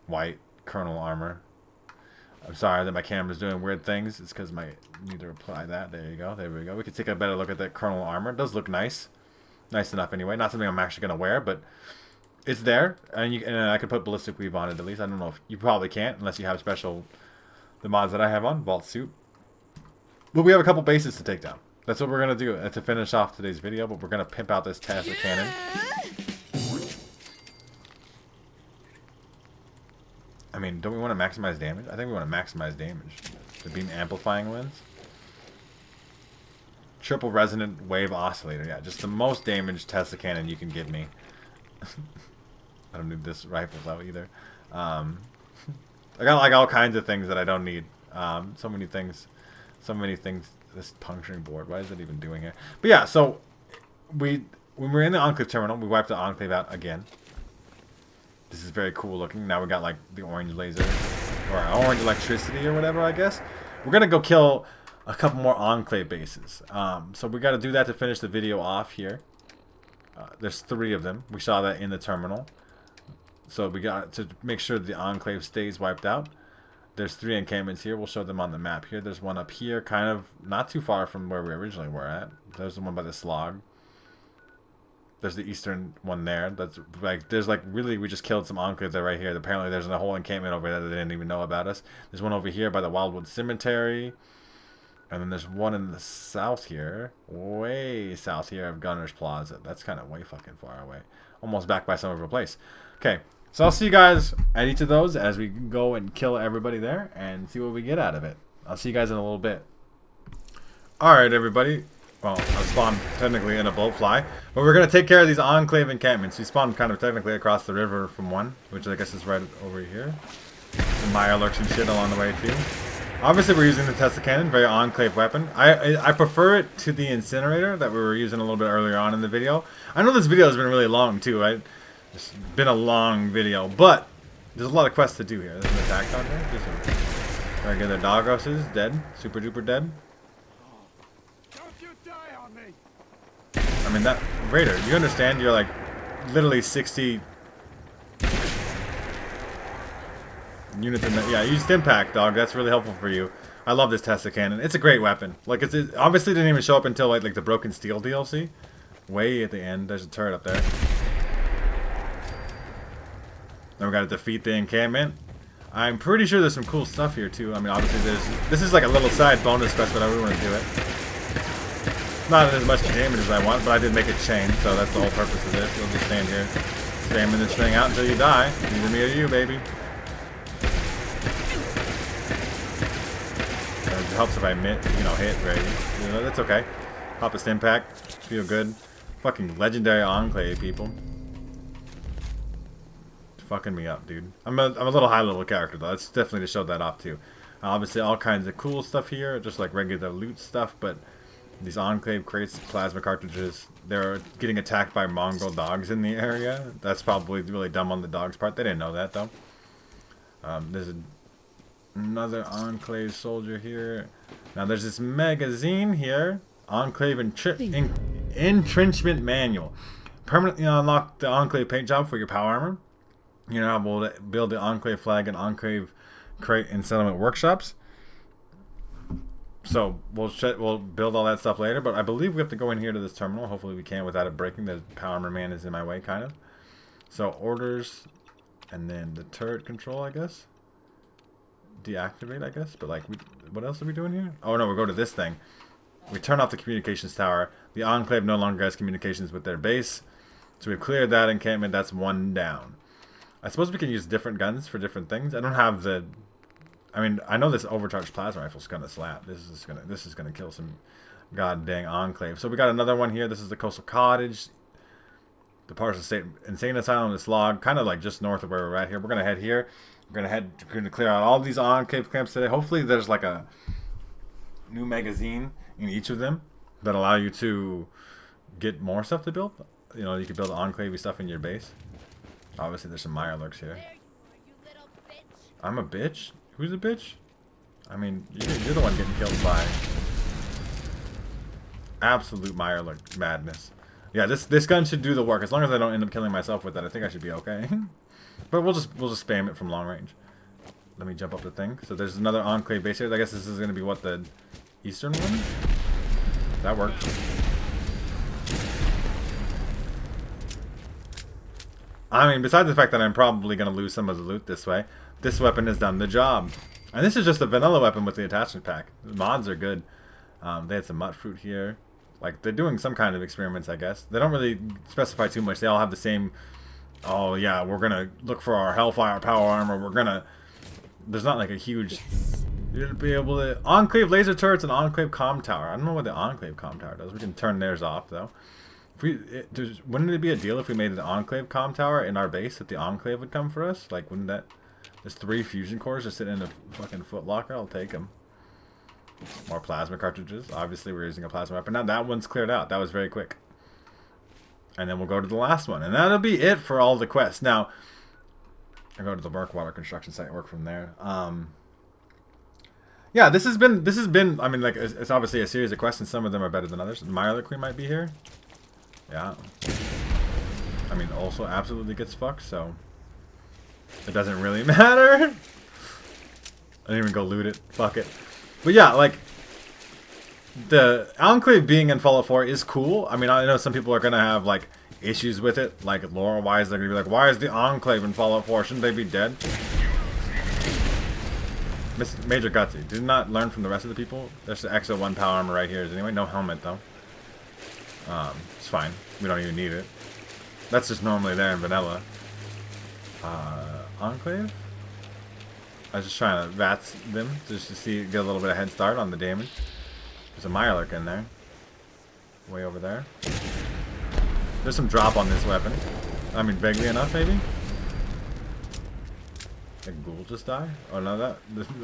A: white Colonel armor. I'm sorry that my camera's doing weird things. It's because I need to apply that. There you go. There we go. We can take a better look at that Colonel armor. It does look nice. Nice enough anyway. Not something I'm actually going to wear, but it's there. And I could put ballistic weave on it at least. I don't know if you probably can't unless you have the mods that I have on. Vault suit. But we have a couple bases to take down. That's what we're going to do to finish off today's video. But we're going to pimp out this Tesla cannon. I mean, don't we want to maximize damage? I think we want to maximize damage. The beam amplifying lens. Triple resonant wave oscillator. Yeah, just the most damage Tesla cannon you can give me. I don't need this rifle though either. I got like all kinds of things that I don't need. So many things. This puncturing board. Why is it even doing it? But yeah, so when we were in the Enclave terminal, we wiped the Enclave out again. This is very cool looking. Now we got like the orange laser or orange electricity or whatever, I guess. We're gonna go kill a couple more Enclave bases. So we got to do that to finish the video off here. There's 3 of them. We saw that in the terminal. So we got to make sure the Enclave stays wiped out. There's 3 encampments here. We'll show them on the map here. There's one up here, kind of not too far from where we originally were at. There's the one by the slog. There's the eastern one there. That's like, there's like really, we just killed some Enclaves there right here. Apparently there's a whole encampment over there that they didn't even know about us. There's one over here by the Wildwood Cemetery. And then there's one in the south here. Way south here of Gunner's Plaza. That's kind of way fucking far away. Almost back by some of our place. Okay, so I'll see you guys at each of those as we go and kill everybody there and see what we get out of it. I'll see you guys in a little bit. Alright, everybody. Well, I spawned technically in a boatfly, but we're going to take care of these Enclave encampments. We spawned kind of technically across the river from one, which I guess is right over here. The Mire lurks and shit along the way too. Obviously we're using the Tesla cannon, very Enclave weapon. I prefer it to the incinerator that we were using a little bit earlier on in the video. I know this video has been really long too, right? It's been a long video, but there's a lot of quests to do here. There's an attack dog there. Just a regular doggos is dead. Super duper dead. I mean, that Raider, you understand you're like literally 60 units in the, yeah, use Stimpack, dog. That's really helpful for you. I love this Tesla cannon. It's a great weapon. Like, it obviously didn't even show up until like the Broken Steel DLC. Way at the end. There's a turret up there. Then we gotta defeat the encampment. I'm pretty sure there's some cool stuff here too. I mean, obviously this is like a little side bonus quest, but I really want to do it. Not as much damage as I want, but I did make a chain, so that's the whole purpose of this. You'll just stand here, spamming this thing out until you die. Either me or you, baby. It helps if I hit, right? You know, that's okay. Pop a Stimpack, feel good. Fucking legendary Enclave, people. It's fucking me up, dude. I'm a little high level character though. That's definitely to show that off too. Obviously, all kinds of cool stuff here, just like regular loot stuff, but. These Enclave crates, plasma cartridges, they're getting attacked by mongrel dogs in the area. That's probably really dumb on the dog's part. They didn't know that, though. There's another Enclave soldier here. Now, there's this magazine here. Enclave Entrenchment Manual. Permanently unlock the Enclave paint job for your power armor. You're now able to build the Enclave flag and Enclave crate in settlement workshops. So we'll build all that stuff later, but I believe we have to go in here to this terminal. Hopefully we can without it breaking. The power armor man is in my way, kind of. So orders, and then the turret control, I guess. Deactivate, I guess. But like, what else are we doing here? Oh no, we go to this thing. We turn off the communications tower. The Enclave no longer has communications with their base. So we've cleared that encampment. That's 1 down. I suppose we can use different guns for different things. I don't have the. I mean, I know this overcharged plasma rifle's gonna slap. This is gonna kill some god dang Enclave. So we got another one here. This is the Coastal Cottage. The partial state insane asylum is logged, kind of like just north of where we're at here. We're gonna head here. We're gonna clear out all these Enclave camps today. Hopefully, there's like a new magazine in each of them that allow you to get more stuff to build. You know, you can build Enclave stuff in your base. Obviously, there's some Mirelurks here. I'm a bitch? Who's a bitch? I mean, you're the one getting killed by absolute Mirelurk madness. Yeah, this gun should do the work. As long as I don't end up killing myself with that, I think I should be okay. But we'll just spam it from long range. Let me jump up the thing. So there's another Enclave base here. I guess this is gonna be what, the eastern one? That works. I mean, besides the fact that I'm probably gonna lose some of the loot this way, this weapon has done the job. And this is just a vanilla weapon with the attachment pack. The mods are good. They had some mutt fruit here. Like, they're doing some kind of experiments, I guess. They don't really specify too much. They all have the same, oh yeah, we're gonna look for our Hellfire power armor. We're gonna, there's not like a huge, you'll be able to, Enclave laser turrets and Enclave comm tower. I don't know what the Enclave comm tower does. We can turn theirs off though. If we, wouldn't it be a deal if we made the Enclave comm tower in our base, that the Enclave would come for us? Like, wouldn't that, there's 3 fusion cores just sitting in a fucking footlocker. I'll take them. More plasma cartridges. Obviously, we're using a plasma weapon. Now, that one's cleared out. That was very quick. And then we'll go to the last one. And that'll be it for all the quests. Now, I'll go to the Murkwater construction site and work from there. Yeah, this has been, I mean, like, it's obviously a series of quests, and some of them are better than others. Mirelurk Queen might be here. Yeah. I mean, also absolutely gets fucked, so it doesn't really matter. I didn't even go loot it. Fuck it. But yeah, like, the Enclave being in Fallout 4 is cool. I mean, I know some people are going to have, like, issues with it. Like, lore-wise, they're going to be like, why is the Enclave in Fallout 4? Shouldn't they be dead? Major Gutsy. Did not learn from the rest of the people. There's the Exo 1 power armor right here. Anyway, no helmet, though. It's fine. We don't even need it. That's just normally there in vanilla. Enclave? I was just trying to VATS them just to see, get a little bit of head start on the damage. There's a Mirelurk in there. Way over there. There's some drop on this weapon. I mean, vaguely enough, maybe? Did Ghoul just die? Oh, no,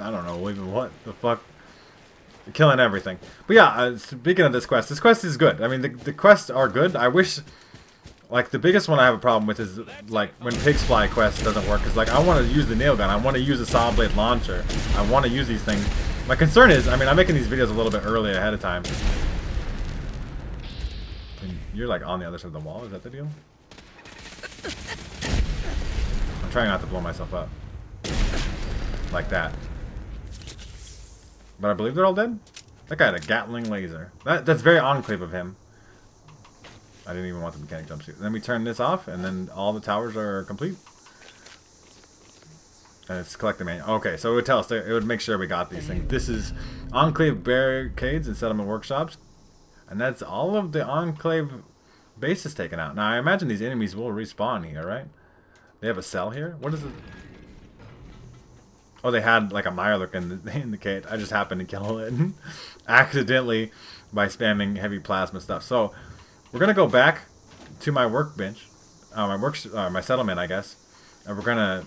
A: I don't know even what the fuck. You're killing everything. But yeah, speaking of this quest is good. I mean, the quests are good. I wish, like, the biggest one I have a problem with is, like, when Pigs Fly quest doesn't work. Because, like, I want to use the nail gun. I want to use a saw blade launcher. I want to use these things. My concern is, I mean, I'm making these videos a little bit early ahead of time. And you're, like, on the other side of the wall. Is that the deal? I'm trying not to blow myself up. Like that. But I believe they're all dead? That guy had a Gatling laser. That's very Enclave of him. I didn't even want the mechanic jumpsuit. Then we turn this off, and then all the towers are complete. And it's collect the manual. Okay, so it would tell us, it would make sure we got these things. This is Enclave barricades and settlement workshops. And that's all of the Enclave bases taken out. Now, I imagine these enemies will respawn here, right? They have a cell here? What is it? Oh, they had like a Mirelurk in the cage. I just happened to kill it accidentally by spamming heavy plasma stuff. So we're gonna go back to my workbench, my settlement, I guess, and we're gonna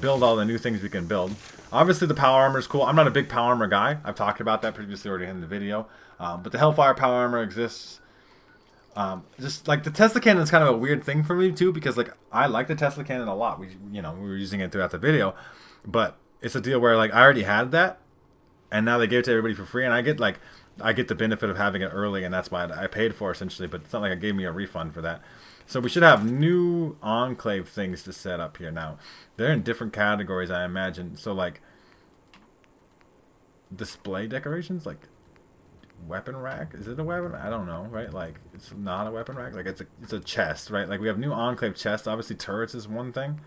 A: build all the new things we can build. Obviously, the power armor is cool. I'm not a big power armor guy. I've talked about that previously already in the video. But the Hellfire power armor exists. Just like the Tesla cannon is kind of a weird thing for me too, because like I like the Tesla cannon a lot. We were using it throughout the video. But it's a deal where like I already had that, and now they gave it to everybody for free, and I get the benefit of having it early, and that's why I paid for it, essentially. But it's not like it gave me a refund for that. So we should have new Enclave things to set up here now. They're in different categories, I imagine. So like display decorations, like weapon rack. Is it a weapon? I don't know, right? Like it's not a weapon rack. Like it's a chest, right? Like we have new Enclave chests. Obviously turrets is one thing.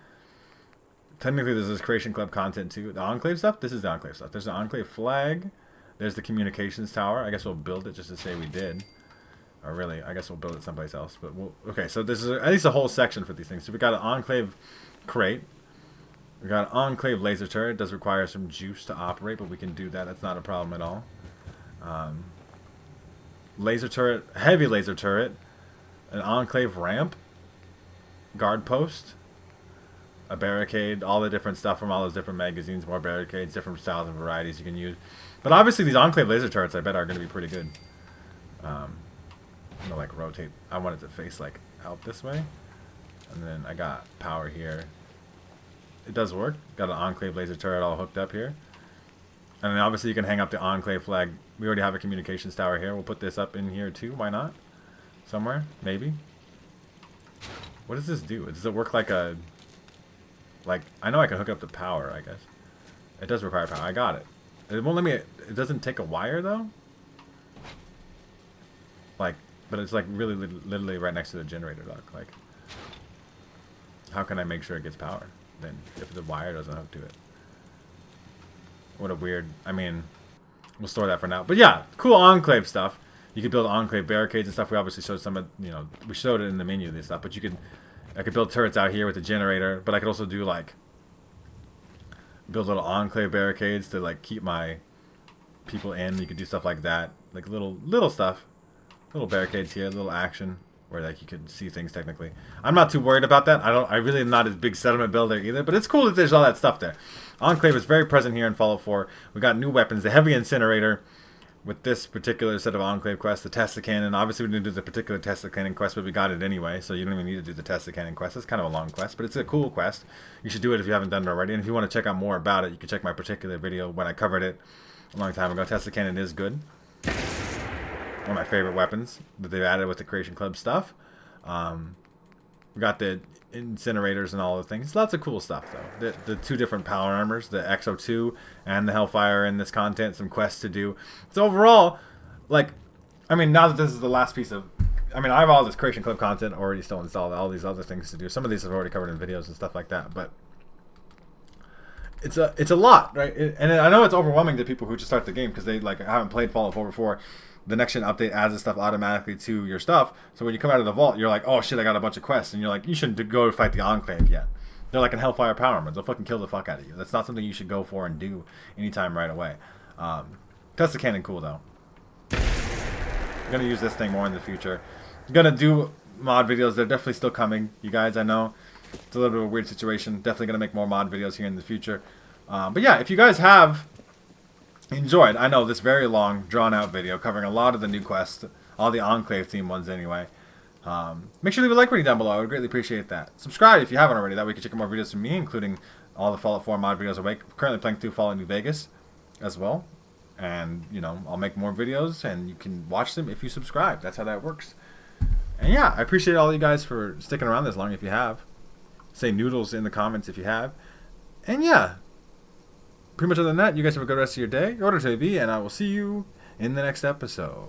A: Technically, there's this Creation Club content too. The Enclave stuff? This is the Enclave stuff. There's the Enclave flag. There's the communications tower. I guess we'll build it just to say we did. Or really, I guess we'll build it someplace else. But okay, so this is at least a whole section for these things. So we got an Enclave crate. We got an Enclave laser turret. It does require some juice to operate, but we can do that. That's not a problem at all. Laser turret, heavy laser turret. an Enclave ramp, guard post, a barricade, all the different stuff from all those different magazines, more barricades, different styles and varieties you can use. But obviously these Enclave laser turrets, I bet, are going to be pretty good. I'm going to like rotate. I want it to face like out this way. And then I got power here. It does work. Got an Enclave laser turret all hooked up here. And then obviously you can hang up the Enclave flag. We already have a communications tower here. We'll put this up in here too. Why not? Somewhere, maybe. What does this do? Does it work like a... Like, I know I can hook up the power, I guess. It does require power. I got it. It won't let me... It doesn't take a wire, though? Like, but it's like really literally right next to the generator dock. Like, how can I make sure it gets power then if the wire doesn't hook to it? What a weird... I mean, we'll store that for now. But yeah, cool Enclave stuff. You could build Enclave barricades and stuff. We obviously showed some of, you know, we showed it in the menu and stuff. But you could... I could build turrets out here with the generator. But I could also do, like... build little Enclave barricades to, like, keep my people in. You could do stuff like that. Like, little stuff. Little barricades here. Little action. Where, like, you could see things technically. I'm not too worried about that. I really am not a big settlement builder either. But it's cool that there's all that stuff there. Enclave is very present here in Fallout 4. We got new weapons. The heavy incinerator. With this particular set of Enclave quests. The Test the Cannon. Obviously, we didn't do the particular Test the Cannon quest. But we got it anyway. So you don't even need to do the Test the Cannon quest. It's kind of a long quest. But it's a cool quest. You should do it if you haven't done it already. And if you want to check out more about it. You can check my particular video when I covered it a long time ago. Test the Cannon is good. One of my favorite weapons that they've added with the Creation Club stuff. We got the incinerators and all the things. Lots of cool stuff, though. The two different power armors, the XO2 and the Hellfire in this content. Some quests to do. So overall, like, I mean, now that this is the last piece of... I mean, I have all this Creation Club content already still installed. All these other things to do. Some of these I've already covered in videos and stuff like that. But it's a lot, right? And I know it's overwhelming to people who just start the game because they, like, haven't played Fallout 4 before. The next gen update adds this stuff automatically to your stuff. So when you come out of the vault, you're like, oh shit, I got a bunch of quests. And you're like, you shouldn't go fight the Enclave yet. They're like an Hellfire power armor. They'll fucking kill the fuck out of you. That's not something you should go for and do anytime right away. Test the Cannon cool though. I'm going to use this thing more in the future. I'm going to do mod videos. They're definitely still coming. You guys, I know. It's a little bit of a weird situation. Definitely going to make more mod videos here in the future. But yeah, if you guys have... enjoyed, I know, this very long, drawn-out video covering a lot of the new quests, all the Enclave-themed ones anyway. Make sure to leave a like rating down below. I would greatly appreciate that. Subscribe if you haven't already. That way you can check out more videos from me, including all the Fallout 4 mod videos awake. Currently playing through Fallout New Vegas as well. And, you know, I'll make more videos, and you can watch them if you subscribe. That's how that works. And yeah, I appreciate all you guys for sticking around this long if you have. Say noodles in the comments if you have. And yeah. Pretty much other than that, you guys have a good rest of your day. Your Order TV, and I will see you in the next episode.